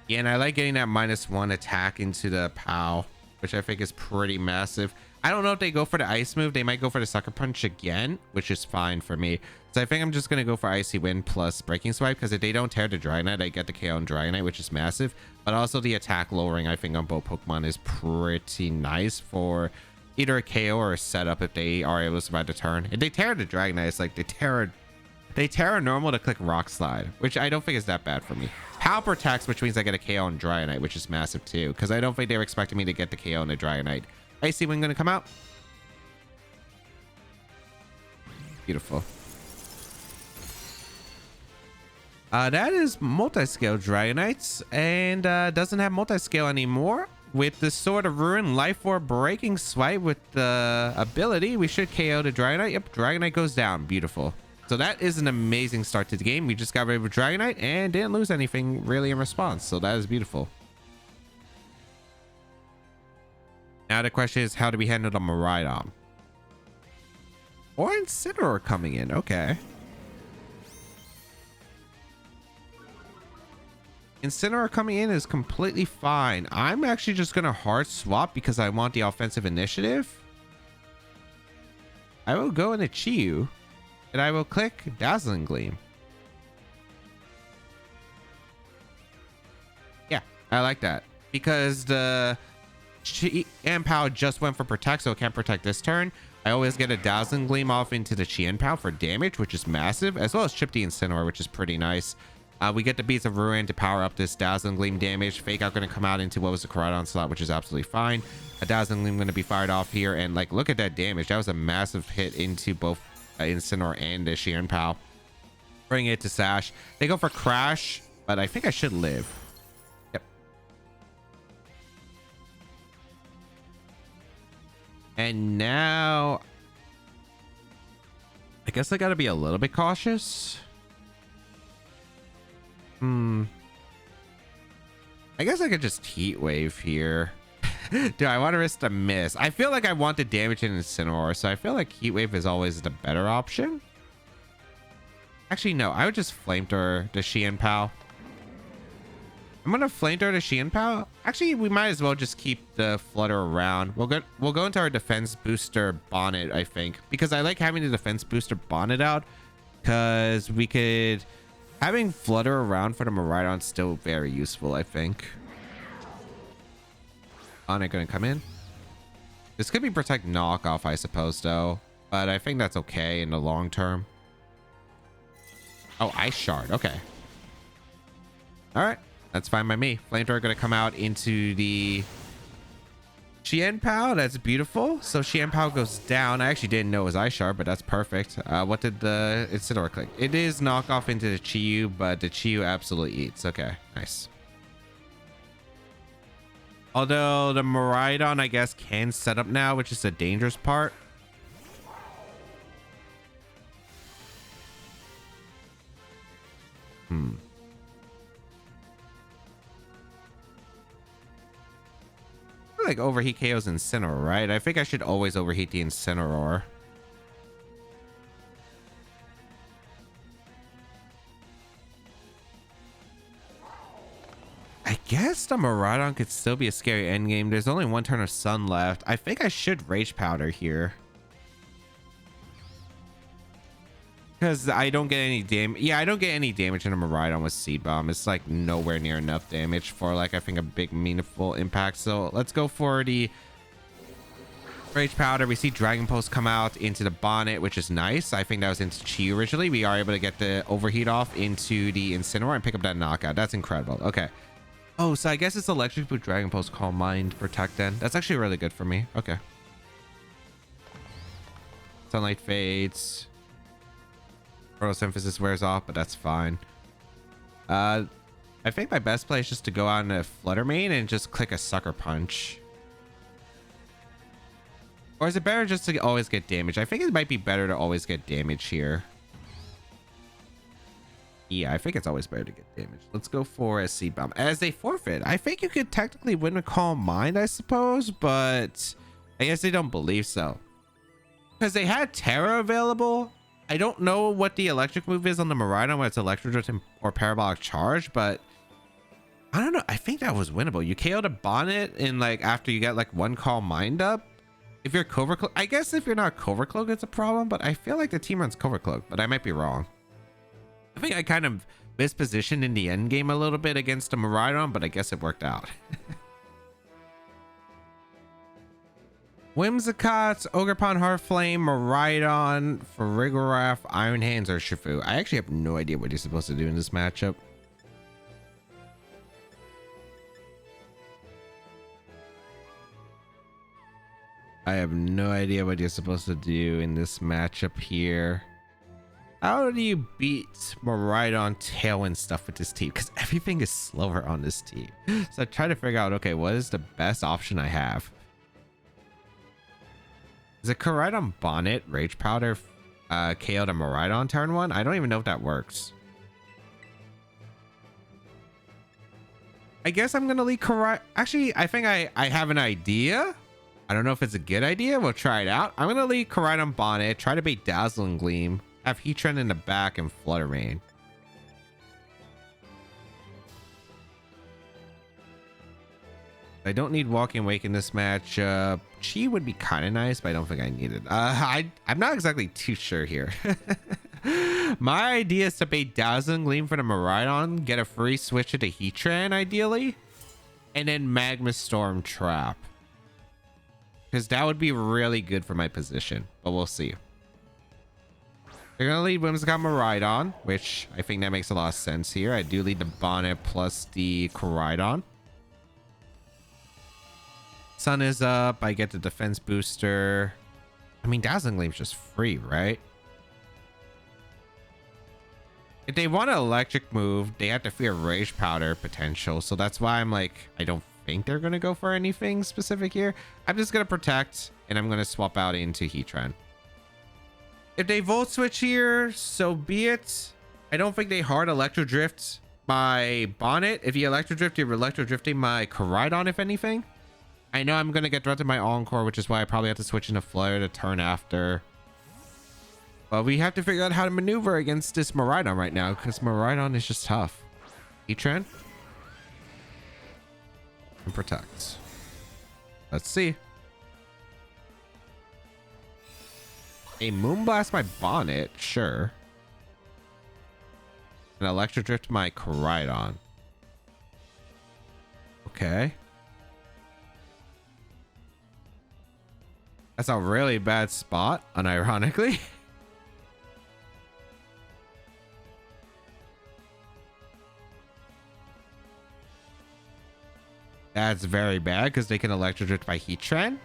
Yeah, and I like getting that -1 attack into the POW, which I think is pretty massive. I don't know if they go for the Ice move. They might go for the Sucker Punch again, which is fine for me. So I think I'm just going to go for Icy Wind plus Breaking Swipe, because if they don't tear the Dragonite, I get the KO on Dragonite, which is massive. But also the attack lowering, I think, on both Pokemon is pretty nice for either a KO or a setup if they are able to survive the turn. If they tear the Dragonite, it's like they tear normal to click Rock Slide, which I don't think is that bad for me. POW protects, which means I get a KO on Dragonite, which is massive too, because I don't think they were expecting me to get the KO on the Dragonite. Icy Wind gonna come out. Beautiful. That is multi-scale Dragonites, and doesn't have multi-scale anymore. With the Sword of Ruin, Life Orb Breaking Swipe with the ability, we should KO the Dragonite. Yep, Dragonite goes down. Beautiful. So that is an amazing start to the game. We just got rid of Dragonite and didn't lose anything really in response. So that is beautiful. Now the question is, how do we handle the Miraidon? Or Incineroar coming in. Okay. Incineroar coming in is completely fine. I'm actually just going to hard swap because I want the offensive initiative. I will go into Chiyu. And I will click Dazzling Gleam. Yeah, I like that. Because the Chien-Pao just went for Protect, so it can't protect this turn. I always get a Dazzling Gleam off into the Chien-Pao for damage, which is massive. As well as chip the Incineroar, which is pretty nice. We get the Beads of Ruin to power up this Dazzling Gleam damage. Fake Out going to come out into what was the Koraidon slot, which is absolutely fine. A Dazzling Gleam going to be fired off here. And like, look at that damage. That was a massive hit into both Incineroar and the Chien-Pao. Bring it to Sash. They go for Crash, but I think I should live. Yep. And now I guess I gotta be a little bit cautious. I guess I could just Heat Wave here. Do I want to risk the miss? I feel like I want the damage in Incineroar, so I feel like Heat Wave is always the better option. Actually, no. I would just Flamethrower the Chien-Pao. I'm gonna Flamethrower the Chien-Pao. Actually, we might as well just keep the Flutter around. We'll go into our Defense Booster Bonnet, I think, because I like having the Defense Booster Bonnet out, because we could having Flutter around for the Miraidon still very useful, I think. Bonnet gonna come in. This could be Protect Knockoff, I suppose, though, but I think that's okay in the long term. Oh, Ice Shard. Okay. All right. That's fine by me. Flamethrower gonna come out into the Chien-Pao. That's beautiful. So Chien-Pao goes down. I actually didn't know it was Ice Shard, but that's perfect. What did the Incineroar click? It is Knockoff into the Chiyu, but the Chiyu absolutely eats. Okay, nice. Although the Miraidon, I guess, can set up now, which is the dangerous part. I feel like Overheat KO's Incineroar, right? I think I should always overheat the Incineroar. I guess the Miraidon could still be a scary endgame. There's only one turn of Sun left. I think I should Rage Powder here, because I don't get any damage. Yeah, I don't get any damage in a Miraidon with Seed Bomb. It's like nowhere near enough damage for like I think a big meaningful impact. So let's go for the Rage Powder. We see Dragon Pulse come out into the Bonnet, which is nice. I think that was into Chi originally. We are able to get the overheat off into the Incineroar and pick up that knockout. That's incredible. Okay. Oh, so I guess it's Electric Boot, Dragon Pulse, Calm Mind, Protect then. That's actually really good for me. Okay. Sunlight fades. Photosynthesis wears off, but that's fine. I think my best play is just to go out into Flutter Mane and just click a Sucker Punch. Or is it better just to always get damage? I think it might be better to always get damage here. Yeah, I think it's always better to get damage. Let's go for a Seed Bomb. As they forfeit, I think you could technically win with Calm Mind, I suppose, but I guess they don't believe so. Because they had Terra available. I don't know what the electric move is on the Miraidon, whether it's Electro Drift or Parabolic Charge, but I don't know. I think that was winnable. You KO'd a Bonnet in like after you get like one Calm Mind up. If you're Covert Cloak, I guess if you're not Covert Cloak, it's a problem, but I feel like the team runs Covert Cloak, but I might be wrong. I think I kind of mispositioned in the end game a little bit against the Miraidon, but I guess it worked out. Whimsicott, Ogerpon, Heartflame, Miraidon, Farigiraf, Iron Hands, or Shifu. I actually have no idea what you're supposed to do in this matchup. I have no idea what you're supposed to do in this matchup here. How do you beat Miraidon Tailwind stuff with this team? Because everything is slower on this team. So I try to figure out, okay, what is the best option I have? Is it Koraidon Bonnet, Rage Powder, KO to Miraidon turn 1? I don't even know if that works. I guess I'm going to lead Koraidon. Actually, I think I have an idea. I don't know if it's a good idea. We'll try it out. I'm going to lead Koraidon Bonnet, try to bait Dazzling Gleam, have Heatran in the back, and Flutter Mane. I don't need Walking Wake in this match. Chi would be kind of nice, but I don't think I need it. I'm not exactly too sure here. My idea is to bait Dazzling Gleam for the Miraidon, get a free switch to Heatran ideally, and then Magma Storm Trap. Because that would be really good for my position, but we'll see. They're going to lead Whimsicott Miraidon, which I think that makes a lot of sense here. I do lead the Bonnet plus the Koraidon. Sun is up. I get the defense booster. I mean, Dazzling Gleam's just free, right? If they want an electric move, they have to fear Rage Powder potential. So that's why I'm like, I don't think they're going to go for anything specific here. I'm just going to protect, and I'm going to swap out into Heatran. If they Volt Switch here, so be it. I don't think they hard Electro Drift my Bonnet. If you Electro Drift, you're Electro Drifting my Koraidon, if anything. I know I'm going to get directed my Encore, which is why I probably have to switch into Flare to turn after. But we have to figure out how to maneuver against this Miraidon right now, because Miraidon is just tough. Heatran. And protect. Let's see. A Moonblast my Bonnet, sure. An Electro Drift my Koraidon. Okay. That's a really bad spot, unironically. That's very bad because they can Electro Drift by Heatran.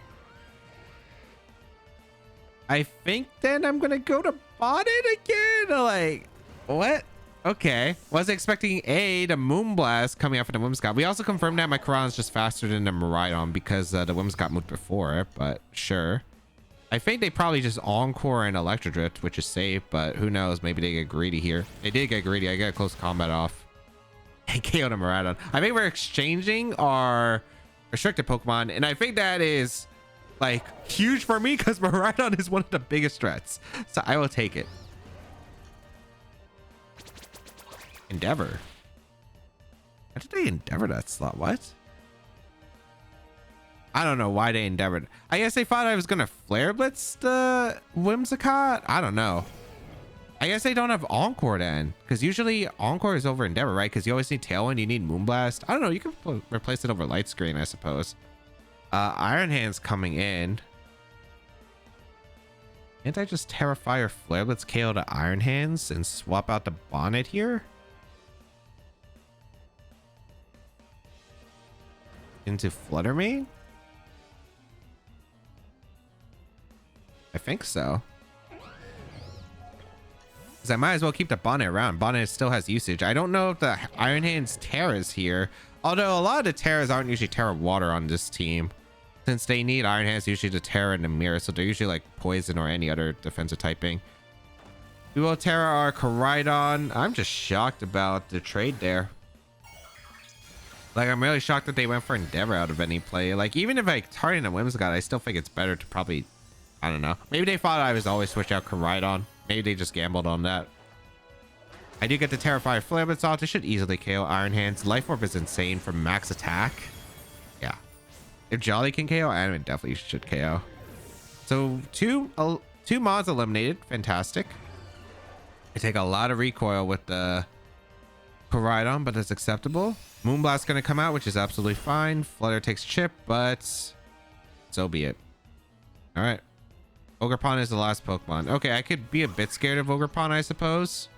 I think then I'm gonna go to Bonnet again. Like, what? Okay. Was expecting the Moonblast coming out for the Whimsicott. We also confirmed that my Koraidon is just faster than the Miraidon because the Whimsicott moved before it, but sure. I think they probably just Encore and Electro Drift, which is safe, but who knows? Maybe they get greedy here. They did get greedy. I got close combat off. And KO to Miraidon. I think we're exchanging our restricted Pokemon, and I think that is like huge for me because Miraidon is one of the biggest threats. So I will take it. Endeavor. How did they Endeavor that slot? What? I don't know why they Endeavored. I guess they thought I was gonna Flare Blitz the Whimsicott. I don't know. I guess they don't have Encore then, because usually Encore is over Endeavor, right? Because you always need Tailwind, you need Moonblast. I don't know. You can replace it over Light Screen, I suppose. Iron Hand's coming in. Can't I just Terrifier Flare Blitz KO to Iron Hands and swap out the Bonnet here? Into Flutter Mane? I think so. Because I might as well keep the Bonnet around. Bonnet still has usage. I don't know if the Iron Hands Terra is here. Although a lot of the Terras aren't usually Terra Water on this team. Since they need Iron Hands usually to Terra and the Mirror. So they're usually like Poison or any other defensive typing. We will Terra our Koraidon. I'm just shocked about the trade there. Like, I'm really shocked that they went for Endeavor out of any play. Like, even if I target a Whimsicott, I still think it's better to probably... I don't know. Maybe they thought I was always switch out Koraidon. Maybe they just gambled on that. I do get the Terrifier Flare Assault. It should easily KO Iron Hands. Life Orb is insane for max attack. Yeah. If Jolly can KO, Anime definitely should KO. So, two mods eliminated. Fantastic. I take a lot of recoil with the Koraidon, but it's acceptable. Moonblast's going to come out, which is absolutely fine. Flutter takes chip, but so be it. All right. Ogerpon is the last Pokemon. Okay, I could be a bit scared of Ogerpon, I suppose.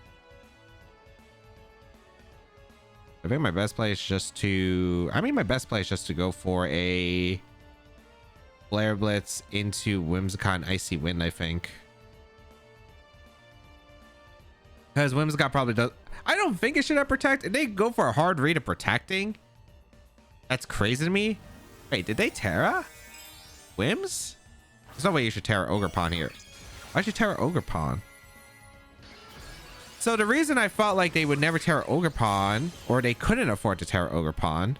I think my best play is just to... my best play is just to go for a Flare Blitz into Whimsicott and Icy Wind, I think. Because Whimsicott probably does... I don't think it should have Protect. Did they go for a hard read of Protecting? That's crazy to me. Wait, did they Terra? Whims? There's no way you should Terra Ogerpon here. Why'd you Terra Ogerpon? So the reason I felt like they would never Terra Ogerpon, or they couldn't afford to Terra Ogerpon,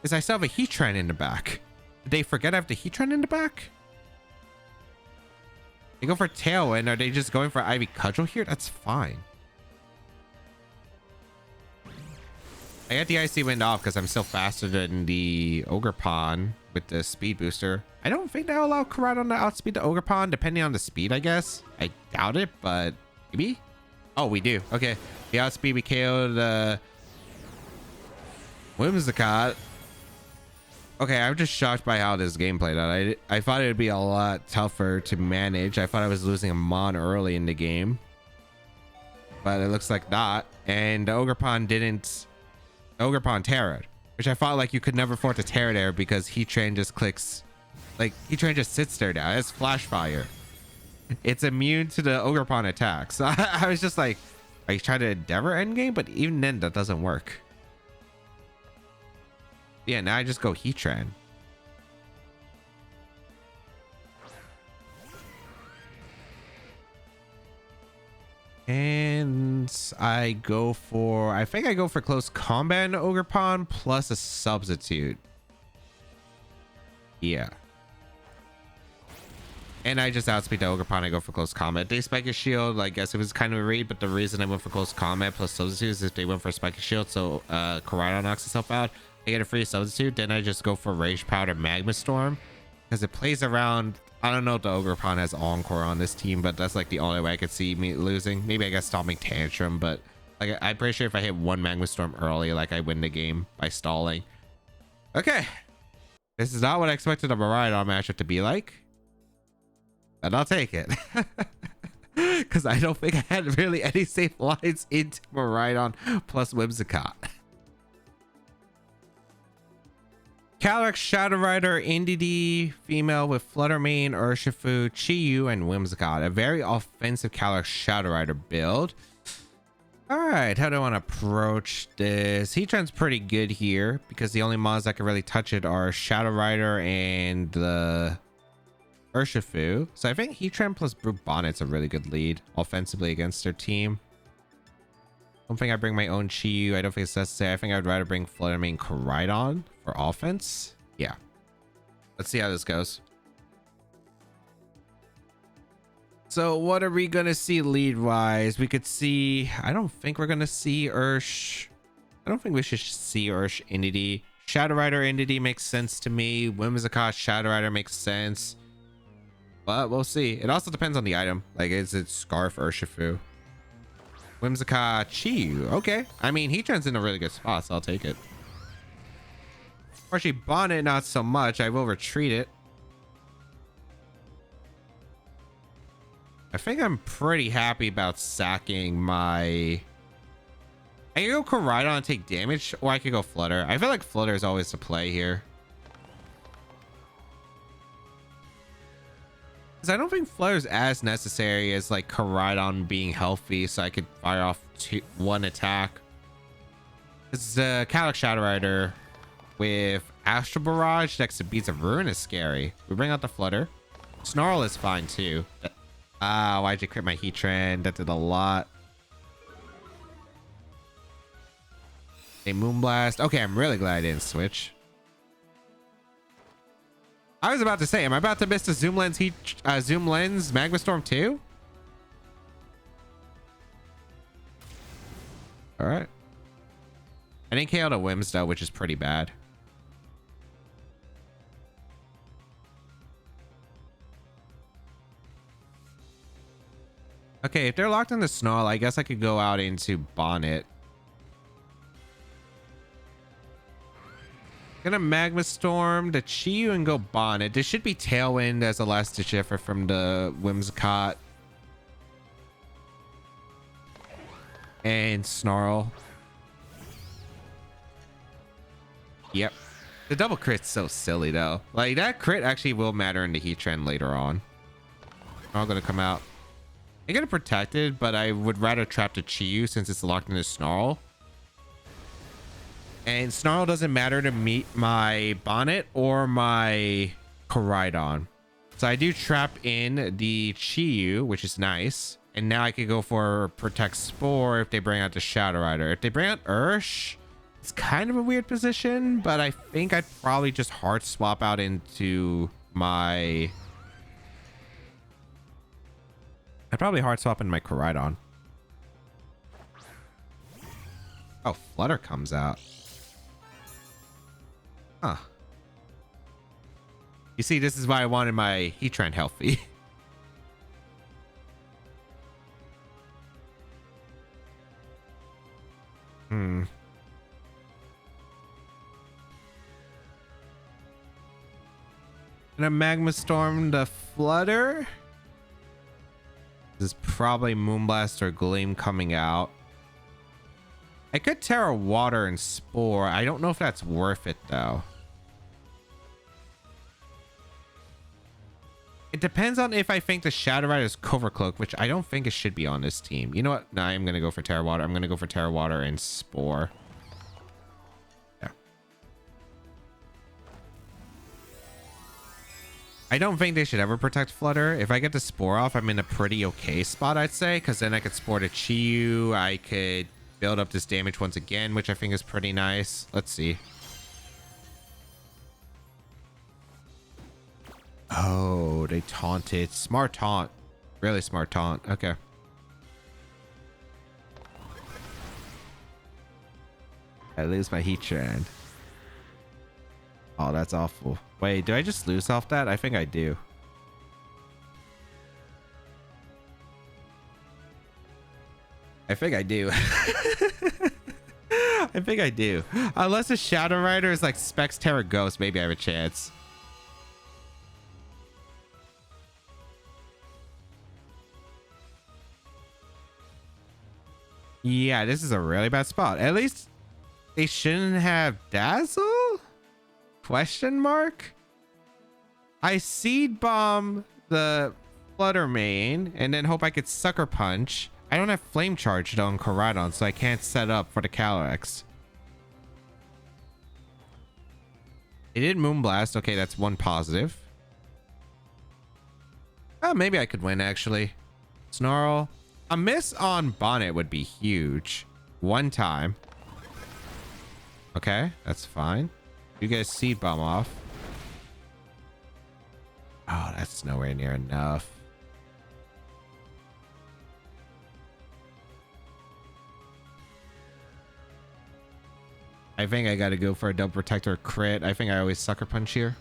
is I still have a Heatran in the back. Did they forget I have the Heatran in the back? They go for Tailwind. Are they just going for Ivy Cudgel here? That's fine. I got the Icy Wind off because I'm still faster than the Ogerpon with the speed booster. I don't think they'll allow Koraidon to outspeed the Ogerpon, depending on the speed, I guess. I doubt it, but maybe? Oh, we do. Okay. The outspeed, we KO'd the Whimsicott. Okay, I'm just shocked by how this game played out. I thought it would be a lot tougher to manage. I thought I was losing a Mon early in the game. But it looks like not. And the Ogerpon didn't... Ogerpon Terra, which I thought like you could never afford to Terra there because Heatran just clicks, like Heatran just sits there now. It's Flash Fire. It's immune to the Ogerpon attack. So I was just like, are you trying to Endeavor endgame? But even then, that doesn't work. Yeah, now I just go Heatran. And I go for, I think I go for Close Combat in Ogerpon plus a Substitute. Yeah. And I just outspeed the Ogerpon. I go for Close Combat. They Spike his Shield. I guess it was kind of a read, but the reason I went for Close Combat plus Substitute is if they went for Spike his Shield, so Koraidon knocks itself out, I get a free Substitute. Then I just go for Rage Powder Magma Storm because it plays around. I don't know if the Ogerpon has Encore on this team, but that's like the only way I could see me losing. Maybe I guess Stomping Tantrum, but like I'm pretty sure if I hit one Magma Storm early, like I win the game by stalling. Okay. This is not what I expected a Koraidon matchup to be like. But I'll take it. Because I don't think I had really any safe lines into Koraidon plus Whimsicott. Calyrex, Shadow Rider, Indeedee, female with Flutter Mane, Urshifu, Chi-Yu, and Whimsicott. A very offensive Calyrex Shadow Rider build. Alright, how do I want to approach this? Heatran's pretty good here because the only mods that can really touch it are Shadow Rider and the Urshifu. So I think Heatran plus Bonnet's a really good lead offensively against their team. I don't think I bring my own Chi-Yu. I don't think it's necessary. I think I'd rather bring Flutter Mane Koraidon for offense. Yeah. Let's see how this goes. So what are we going to see lead-wise? We could see... I don't think we're going to see Ursh. I don't think we should see Ursh Indeedee. Shadow Rider Indeedee makes sense to me. Whimsicott Shadow Rider makes sense. But we'll see. It also depends on the item. Like, is it Scarf Urshifu? Whimsicott Chi-Yu. Okay. I mean, Heatran's in a really good spot, so I'll take it. Actually, Bonnet, not so much. I will retreat it. I think I'm pretty happy about sacking my... I can go Koraidon and take damage, or I could go Flutter. I feel like Flutter is always the play here. Because I don't think Flutter's as necessary as like Koraidon being healthy, so I could fire off one attack. This Calyx Shadow Rider with Astral Barrage next to Beads of Ruin is scary. We bring out the Flutter. Snarl is fine too. Ah, why'd you crit my Heatran? That did a lot. A Moonblast. Okay, I'm really glad I didn't switch. I was about to say, am I about to miss the Zoom Lens Zoom Lens Magma Storm too? All right. I didn't KO the Wims though, which is pretty bad. Okay, if they're locked in the Snarl, I guess I could go out into Bonnet. Gonna Magma Storm the Chi-Yu and go Bonnet. This should be Tailwind as a last ditch effort from the Whimsicott. And Snarl. Yep. The double crit's so silly though. Like that crit actually will matter in the Heatran later on. I'm gonna come out. I get it protected, but I would rather trap the Chi-Yu since it's locked in his Snarl. And Snarl doesn't matter to meet my Bonnet or my Koraidon. So I do trap in the Chi-Yu, which is nice. And now I could go for Protect Spore if they bring out the Shadow Rider. If they bring out Ursh, it's kind of a weird position, but I think I'd probably just hard swap out into my... I'd probably hard swap in my Koraidon. Oh, Flutter comes out. Huh. You see, this is why I wanted my Heatran healthy. And a Magma Storm the Flutter. This is probably Moonblast or Gleam coming out. I could Terra Water and Spore. I don't know if that's worth it though. It depends on if I think the Shadow Rider is Cover Cloak, which I don't think it should be on this team. You know what? No, I'm going to go for Terra Water. I'm going to go for Terra Water and Spore. Yeah. I don't think they should ever protect Flutter. If I get the Spore off, I'm in a pretty okay spot, I'd say, because then I could Spore to Chi-Yu. I could build up this damage once again, which I think is pretty nice. Let's see. Oh, they taunted. Smart taunt. Really smart taunt. Okay. I lose my Heatran. Oh, that's awful. Wait, do I just lose off that? I think I do. I think I do. I think I do. Unless a Shadow Rider is like Specs Terra Ghost, maybe I have a chance. Yeah, this is a really bad spot. At least they shouldn't have Dazzle? Question mark? I Seed Bomb the Flutter main and then hope I could Sucker Punch. I don't have Flame Charge on Koraidon, so I can't set up for the Calyx. It did Moonblast. Okay, that's one positive. Oh, maybe I could win actually. Snarl. A miss on Bonnet would be huge. One time. Okay, that's fine. You guys Seed Bomb off. Oh, that's nowhere near enough. I think I gotta go for a double protector crit. I think I always Sucker Punch here.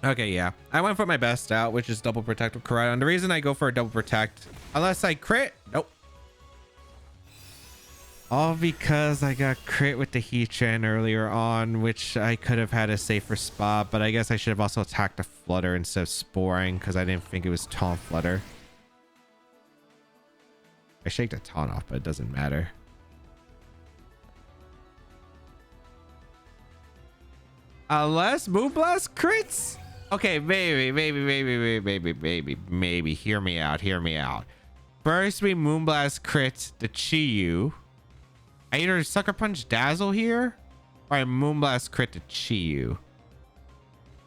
Okay, yeah. I went for my best out, which is double protect with Koraidon. The reason I go for a double protect, unless I crit, nope. All because I got crit with the Heatran earlier on, which I could have had a safer spot, but I guess I should have also attacked the Flutter instead of Sporing because I didn't think it was Taunt Flutter. I shake the Taunt off, but it doesn't matter. Unless Moonblast crits? Okay, maybe. Hear me out. First, we Moonblast crit the Chi-Yu. I either Sucker Punch Dazzle here, or I Moonblast crit the Chi-Yu.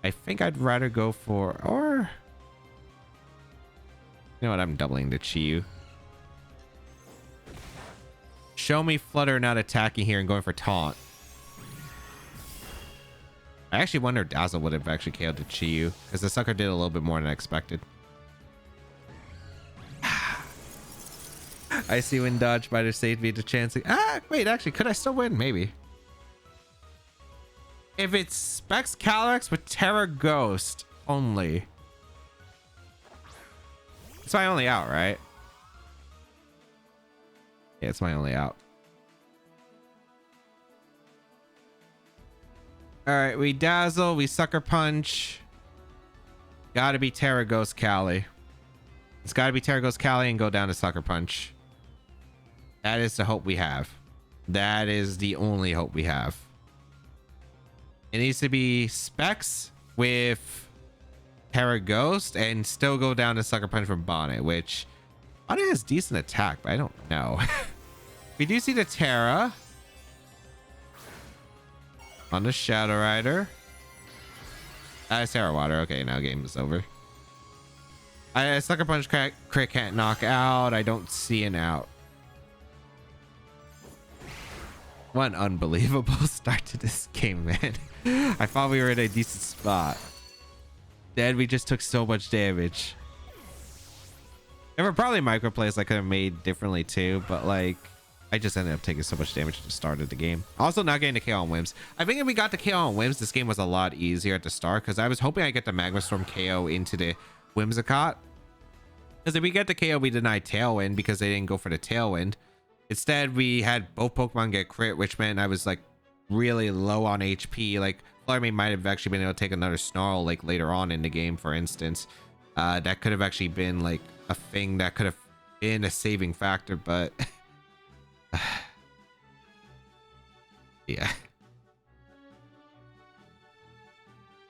I think I'd rather go for, or... You know what? I'm doubling the Chi-Yu. Show me Flutter not attacking here and going for Taunt. I actually wonder if Dazzle would have actually KO'd the Chi-Yu, because the sucker did a little bit more than I expected. I see when dodge might have saved me the chance. Wait, actually, could I still win? Maybe. If it's Specs Calyrex with Terra Ghost only. It's my only out, right? Yeah, it's my only out. All right, we Dazzle, we Sucker Punch. Gotta be Terra Ghost Cali. It's gotta be Terra Ghost Cali and go down to Sucker Punch. That is the hope we have. That is the only hope we have. It needs to be Specs with Terra Ghost and still go down to Sucker Punch from Bonnet, which Bonnet has decent attack, but I don't know. We do see the Terra on the Shadow Rider. It's Terra Water. Okay, now game is over. I Sucker Punch crit can't knock out. I don't see an out. What an unbelievable start to this game, man. I thought we were in a decent spot. Then we just took so much damage. There were probably microplays I could have made differently too, but like I just ended up taking so much damage at the start of the game. Also not getting the KO on Whims. I think if we got the KO on Whims, this game was a lot easier at the start, because I was hoping I get the Magma Storm KO into the Whimsicott. Because if we get the KO, we deny Tailwind because they didn't go for the Tailwind. Instead, we had both Pokemon get crit, which meant I was like really low on HP. Like Fluttermane might have actually been able to take another Snarl like later on in the game, for instance. That could have actually been like a thing that could have been a saving factor, but yeah.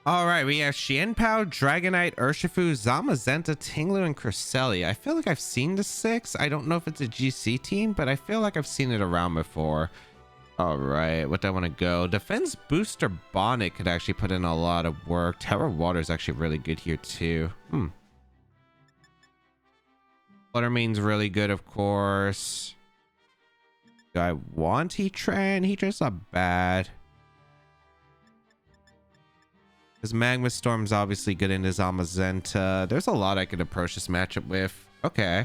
All right, we have Xianpao, Dragonite, Urshifu, Zamazenta, Tinglu, and Cresselia. I feel like I've seen the 6. I don't know if it's a GC team, but I feel like I've seen it around before. All right, what do I want to go? Defense Booster Bonnet could actually put in a lot of work. Terra Water is actually really good here too. Fluttermane's really good, of course. Do I want Heatran? Heatran's not bad. Because Magma Storm's obviously good into Zamazenta. There's a lot I could approach this matchup with. Okay.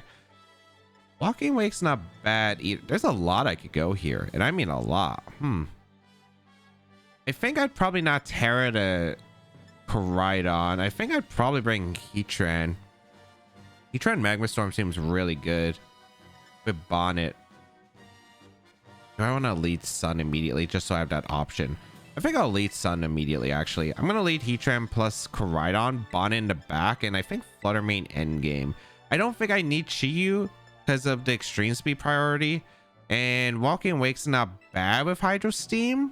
Walking Wake's not bad either. There's a lot I could go here. And I mean a lot. I think I'd probably not Terra to Koraidon. I think I'd probably bring Heatran. Heatran Magma Storm seems really good with Bonnet. Do I want to lead Sun immediately just so I have that option? I think I'll lead Sun immediately, actually. I'm going to lead Heatran plus Koraidon, Bonnet in the back, and I think Fluttermane endgame. I don't think I need Chi-Yu because of the extreme speed priority. And Walking Wake's not bad with Hydro Steam.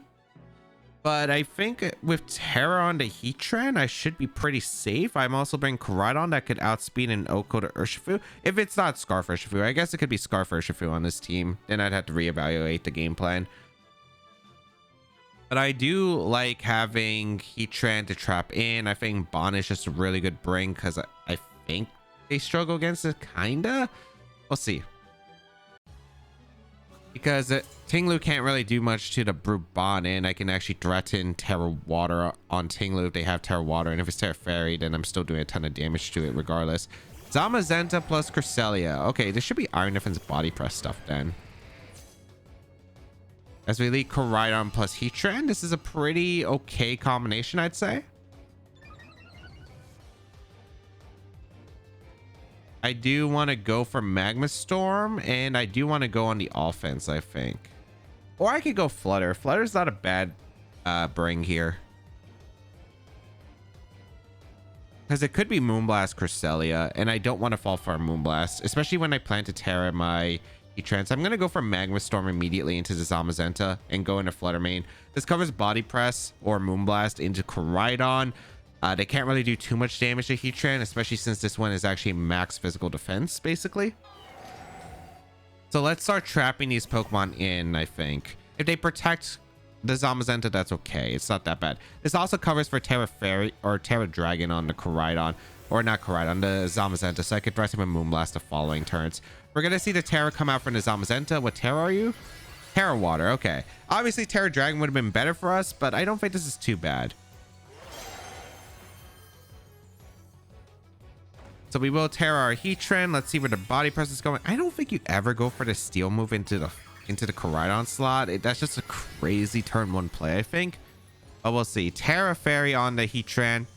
But I think with Terra on the Heatran, I should be pretty safe. I'm also bringing Koraidon that could outspeed an Oko to Urshifu. If it's not Scarf Urshifu, I guess it could be Scarf Urshifu on this team. Then I'd have to reevaluate the game plan. But I do like having Heatran to trap in. I think Bonnet's just a really good bring because I think they struggle against it, kinda. We'll see. Because Tinglu can't really do much to the Brute Bonnet, and I can actually threaten Terra Water on Tinglu if they have Terra Water. And if it's Terra Fairy, then I'm still doing a ton of damage to it regardless. Zamazenta plus Cresselia. Okay, this should be Iron Defense Body Press stuff then. As we lead Koraidon plus Heatran, this is a pretty okay combination, I'd say. I do want to go for Magma Storm, and I do want to go on the offense, I think. Or I could go Flutter. Flutter's not a bad bring here. Because it could be Moonblast Cresselia, and I don't want to fall for a Moonblast, especially when I plan to Terra my Heatran. So I'm going to go for Magma Storm immediately into the Zamazenta and go into Fluttermane. This covers Body Press or Moonblast into Koraidon. They can't really do too much damage to Heatran, especially since this one is actually max physical defense, basically. So let's start trapping these Pokemon in, I think. If they protect the Zamazenta, that's okay. It's not that bad. This also covers for Terra Fairy or Terra Dragon on the Koraidon. Or not Koraidon, the Zamazenta. So I could dress him in Moonblast the following turns. We're going to see the Terra come out from the Zamazenta. What Terra are you? Terra Water, okay. Obviously, Terra Dragon would have been better for us, but I don't think this is too bad. So we will Terra our Heatran. Let's see where the body press is going. I don't think you ever go for the Steel move into the Koraidon slot. That's just a crazy turn 1 play, I think. But we'll see. Terra Fairy on the Heatran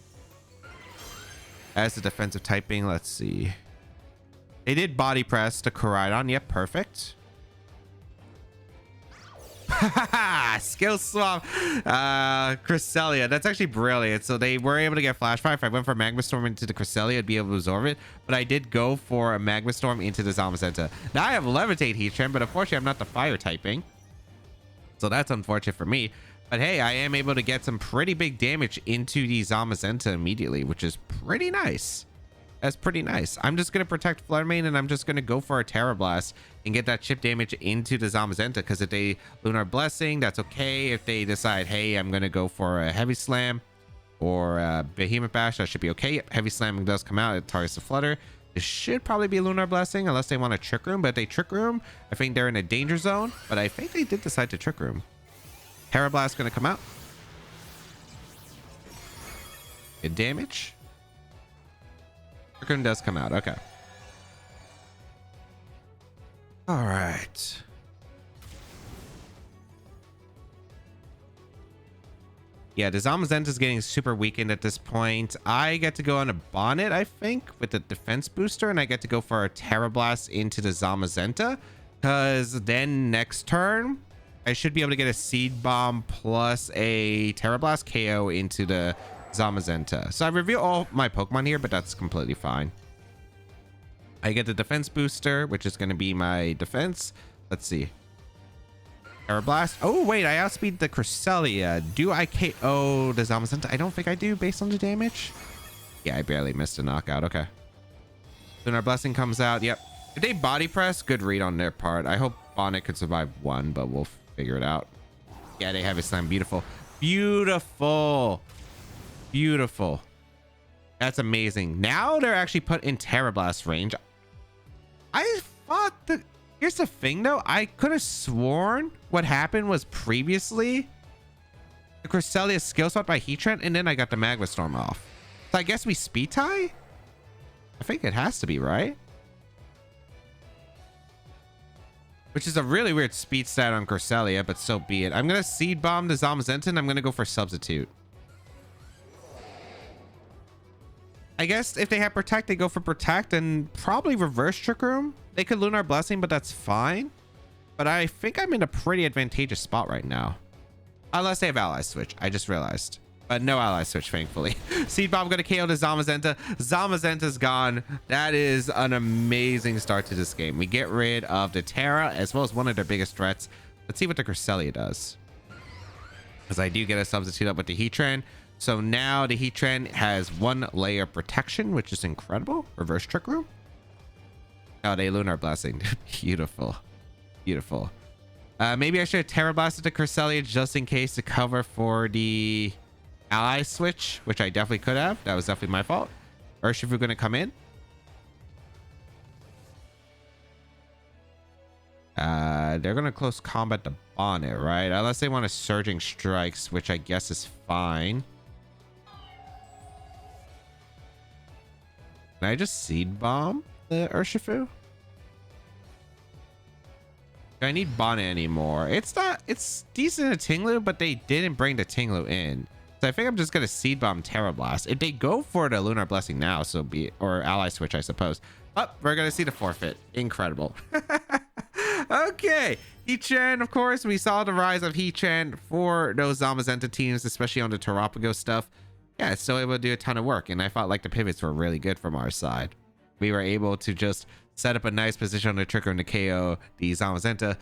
as the defensive typing. Let's see. They did body press to Koraidon. Yep, perfect. Skill swap Cresselia. That's actually brilliant. So they were able to get Flash Fire. If I went for Magma Storm into the Cresselia, I'd be able to absorb it, but I did go for a Magma Storm into the Zamazenta. Now I have Levitate Heatran, but unfortunately I'm not the fire typing, so that's unfortunate for me. But hey, I am able to get some pretty big damage into the Zamazenta immediately, which is pretty nice. That's pretty nice. I'm just going to protect Flare Main, and I'm just going to go for a Terra Blast and get that chip damage into the Zamazenta, because if they Lunar Blessing, that's okay. If they decide, hey, I'm going to go for a Heavy Slam or a Behemoth Bash, that should be okay. Yep, Heavy Slamming does come out. It targets the Flutter. It should probably be Lunar Blessing unless they want a Trick Room, but if they Trick Room, I think they're in a danger zone, but I think they did decide to Trick Room. Terra Blast going to come out. Good damage. Trick Room does come out. Okay. All right. Yeah, the Zamazenta is getting super weakened at this point. I get to go on a Bonnet, I think, with the defense booster, and I get to go for a Terra Blast into the Zamazenta, because then next turn I should be able to get a Seed Bomb plus a Terra Blast KO into the Zamazenta. So I reveal all my Pokemon here, but that's completely fine. I get the defense booster, which is going to be my defense. Let's see. Terra Blast. Oh, wait, I outspeed the Cresselia. Do I KO the Zamazenta? I don't think I do based on the damage. Yeah, I barely missed a knockout. Okay. Lunar Blessing comes out. Yep. If they body press, good read on their part. I hope Bonnet could survive one, but we'll figure it out. Yeah, they have a slam. Beautiful. Beautiful. Beautiful. That's amazing. Now they're actually put in Terra Blast range. I thought that... Here's the thing, though. I could have sworn what happened was previously the Cresselia skill swap by Heatran, and then I got the Magma Storm off. So I guess we speed tie? I think it has to be, right? Which is a really weird speed stat on Cresselia, but so be it. I'm going to Seed Bomb the Zamazenta, and I'm going to go for Substitute. I guess if they have Protect, they go for Protect and probably reverse Trick Room. They could Lunar Blessing, but that's fine. But I think I'm in a pretty advantageous spot right now. Unless they have Ally Switch. I just realized. But no Ally Switch, thankfully. Seed Bomb going to KO the Zamazenta. Zamazenta's gone. That is an amazing start to this game. We get rid of the Terra as well as one of their biggest threats. Let's see what the Cresselia does. Because I do get a substitute up with the Heatran. So now the Heatran has 1 layer of protection, which is incredible. Reverse Trick Room. Oh, they Lunar Blessing. Beautiful. Beautiful. Maybe I should have Terra Blasted the Cresselia just in case to cover for the Ally Switch, which I definitely could have. That was definitely my fault. Urshifu going to come in. They're going to close combat the Bonnet, right? Unless they want a Surging Strikes, which I guess is fine. Can I just Seed Bomb the Urshifu? Do I need Bonnet anymore? It's not. It's decent at Tinglu, but they didn't bring the Tinglu in. So I think I'm just going to Seed Bomb Terra Blast. If they go for the Lunar Blessing now, so be it. Or Ally Switch, I suppose. Oh, we're going to see the forfeit. Incredible. Okay. Heatran, of course. We saw the rise of Heatran for those Zamazenta teams, especially on the Terrapago stuff. Yeah, it's still able to do a ton of work. And I felt like the pivots were really good from our side. We were able to just set up a nice position on the Trick Room to KO the Zamazenta.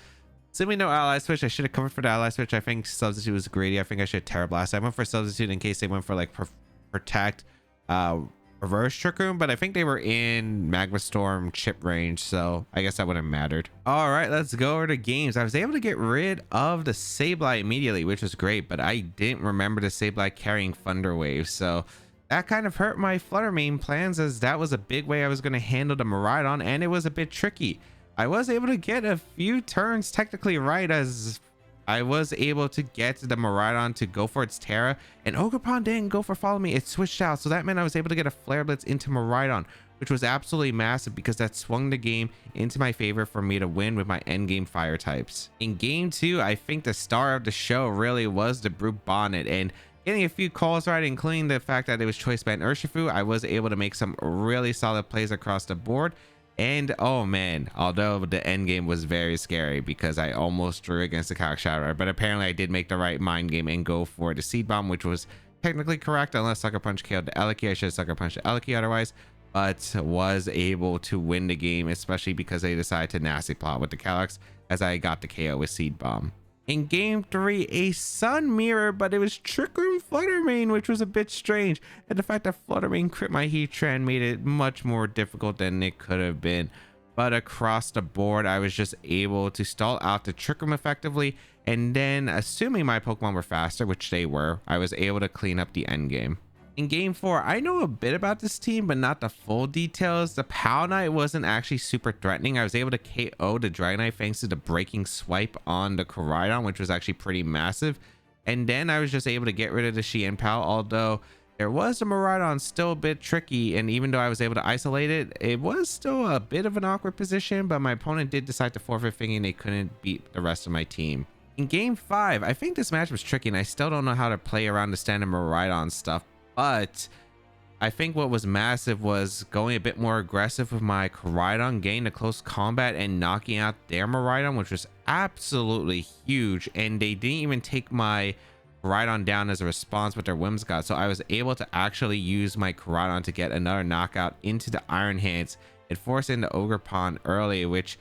Assuming no Ally Switch, I should have covered for the Ally Switch. I think Substitute was greedy. I think I should Terra Blast. I went for Substitute in case they went for like protect reverse trick room, but I think they were in magma storm chip range, so I guess that wouldn't have mattered. All right, let's go over to games. I was able to get rid of the Sableye immediately, which was great, but I didn't remember the Sableye carrying Thunder Wave, so that kind of hurt my Flutter Mane plans, as that was a big way I was going to handle the Miraidon, and it was a bit tricky. I was able to get a few turns technically right, as I was able to get the Miraidon to go for its Terra, and Ogerpon didn't go for Follow Me. It switched out, so that meant I was able to get a Flare Blitz into Miraidon, which was absolutely massive because that swung the game into my favor for me to win with my endgame fire types. In game 2, I think the star of the show really was the Brute Bonnet, and getting a few calls right, including the fact that it was choice band Urshifu, I was able to make some really solid plays across the board. And oh man, although the end game was very scary because I almost drew against the Cock Shadow, but apparently I did make the right mind game and go for the Seed Bomb, which was technically correct unless Sucker Punch killed the Eliki. I should have Sucker Punched the Eliki otherwise, but was able to win the game, especially because they decided to nasty plot with the Calyx as I got the KO with Seed Bomb. In game 3, a Sun Mirror, but it was Trick Room Flutter Mane, which was a bit strange, and the fact that Flutter Mane crit my Heatran made it much more difficult than it could have been. But across the board, I was just able to stall out the Trick Room effectively, and then assuming my Pokemon were faster, which they were, I was able to clean up the end game. In game 4, I know a bit about this team, but not the full details. The Powknight wasn't actually super threatening. I was able to KO the Dragonite thanks to the Breaking Swipe on the Koraidon, which was actually pretty massive. And then I was just able to get rid of the Xianpao, although there was a Miraidon still a bit tricky, and even though I was able to isolate it, it was still a bit of an awkward position, but my opponent did decide to forfeit, thinking they couldn't beat the rest of my team. In game 5, I think this match was tricky, and I still don't know how to play around the standard Miraidon stuff. But I think what was massive was going a bit more aggressive with my Koraidon, getting to close combat and knocking out their Miraidon, which was absolutely huge. And they didn't even take my Koraidon down as a response with their Whimsicott. So I was able to actually use my Koraidon to get another knockout into the Iron Hands and force into Ogerpon early, which,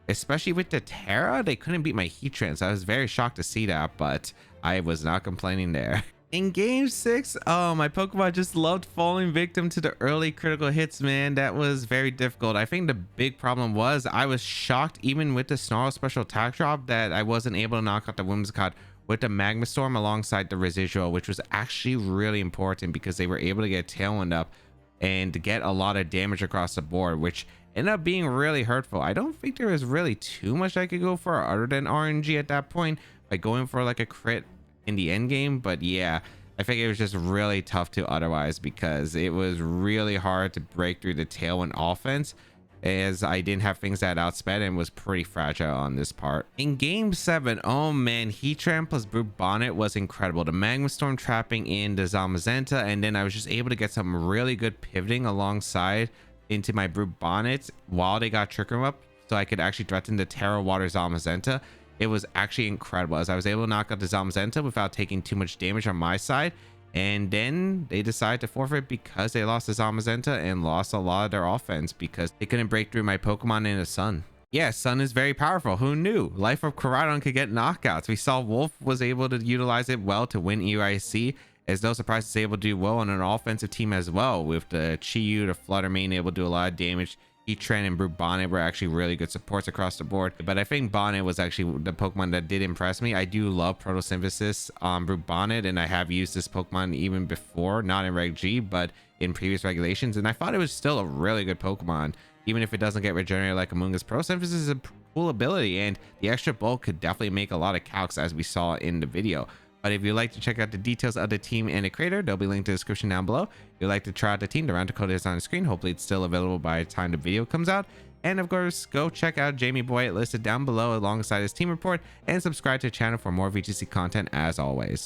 especially with the Terra, they couldn't beat my Heatran. So I was very shocked to see that, but I was not complaining there. In game 6, oh, my Pokemon just loved falling victim to the early critical hits, man. That was very difficult. I think the big problem was I was shocked, even with the Snarl special attack drop, that I wasn't able to knock out the Whimsicott with the Magma Storm alongside the Residual, which was actually really important because they were able to get Tailwind up and to get a lot of damage across the board, which ended up being really hurtful. I don't think there was really too much I could go for other than RNG at that point by going for like a crit in the end game. But yeah, I think it was just really tough to otherwise because it was really hard to break through the Tailwind offense, as I didn't have things that outsped and was pretty fragile on this part. In game 7, oh man, Heatran plus Brute Bonnet was incredible. The Magma Storm trapping in the Zamazenta, and then I was just able to get some really good pivoting alongside into my Brute Bonnet while they got Trick Room up, so I could actually threaten the Terra Water Zamazenta. It was actually incredible, as I was able to knock out the Zamazenta without taking too much damage on my side. And then they decided to forfeit because they lost the Zamazenta and lost a lot of their offense because they couldn't break through my Pokemon in the Sun. Yeah, Sun is very powerful. Who knew? Life of Koraidon could get knockouts. We saw Wolf was able to utilize it well to win EIC, as no surprise it's able to do well on an offensive team as well, with the Chi-Yu, the Flutter Mane able to do a lot of damage. Heatran and Brute Bonnet were actually really good supports across the board, but I think Bonnet was actually the Pokemon that did impress me. I do love Photosynthesis on Brute Bonnet, and I have used this Pokemon even before, not in Reg G, but in previous regulations, and I thought it was still a really good Pokemon, even if it doesn't get regenerated like Amoonguss. Photosynthesis is a cool ability, and the extra bulk could definitely make a lot of calcs, as we saw in the video. But if you'd like to check out the details of the team and the creator, they'll be linked in the description down below. If you'd like to try out the team, the round code is on the screen. Hopefully it's still available by the time the video comes out. And of course, go check out Jamie Boyt listed down below alongside his team report, and subscribe to the channel for more VGC content as always.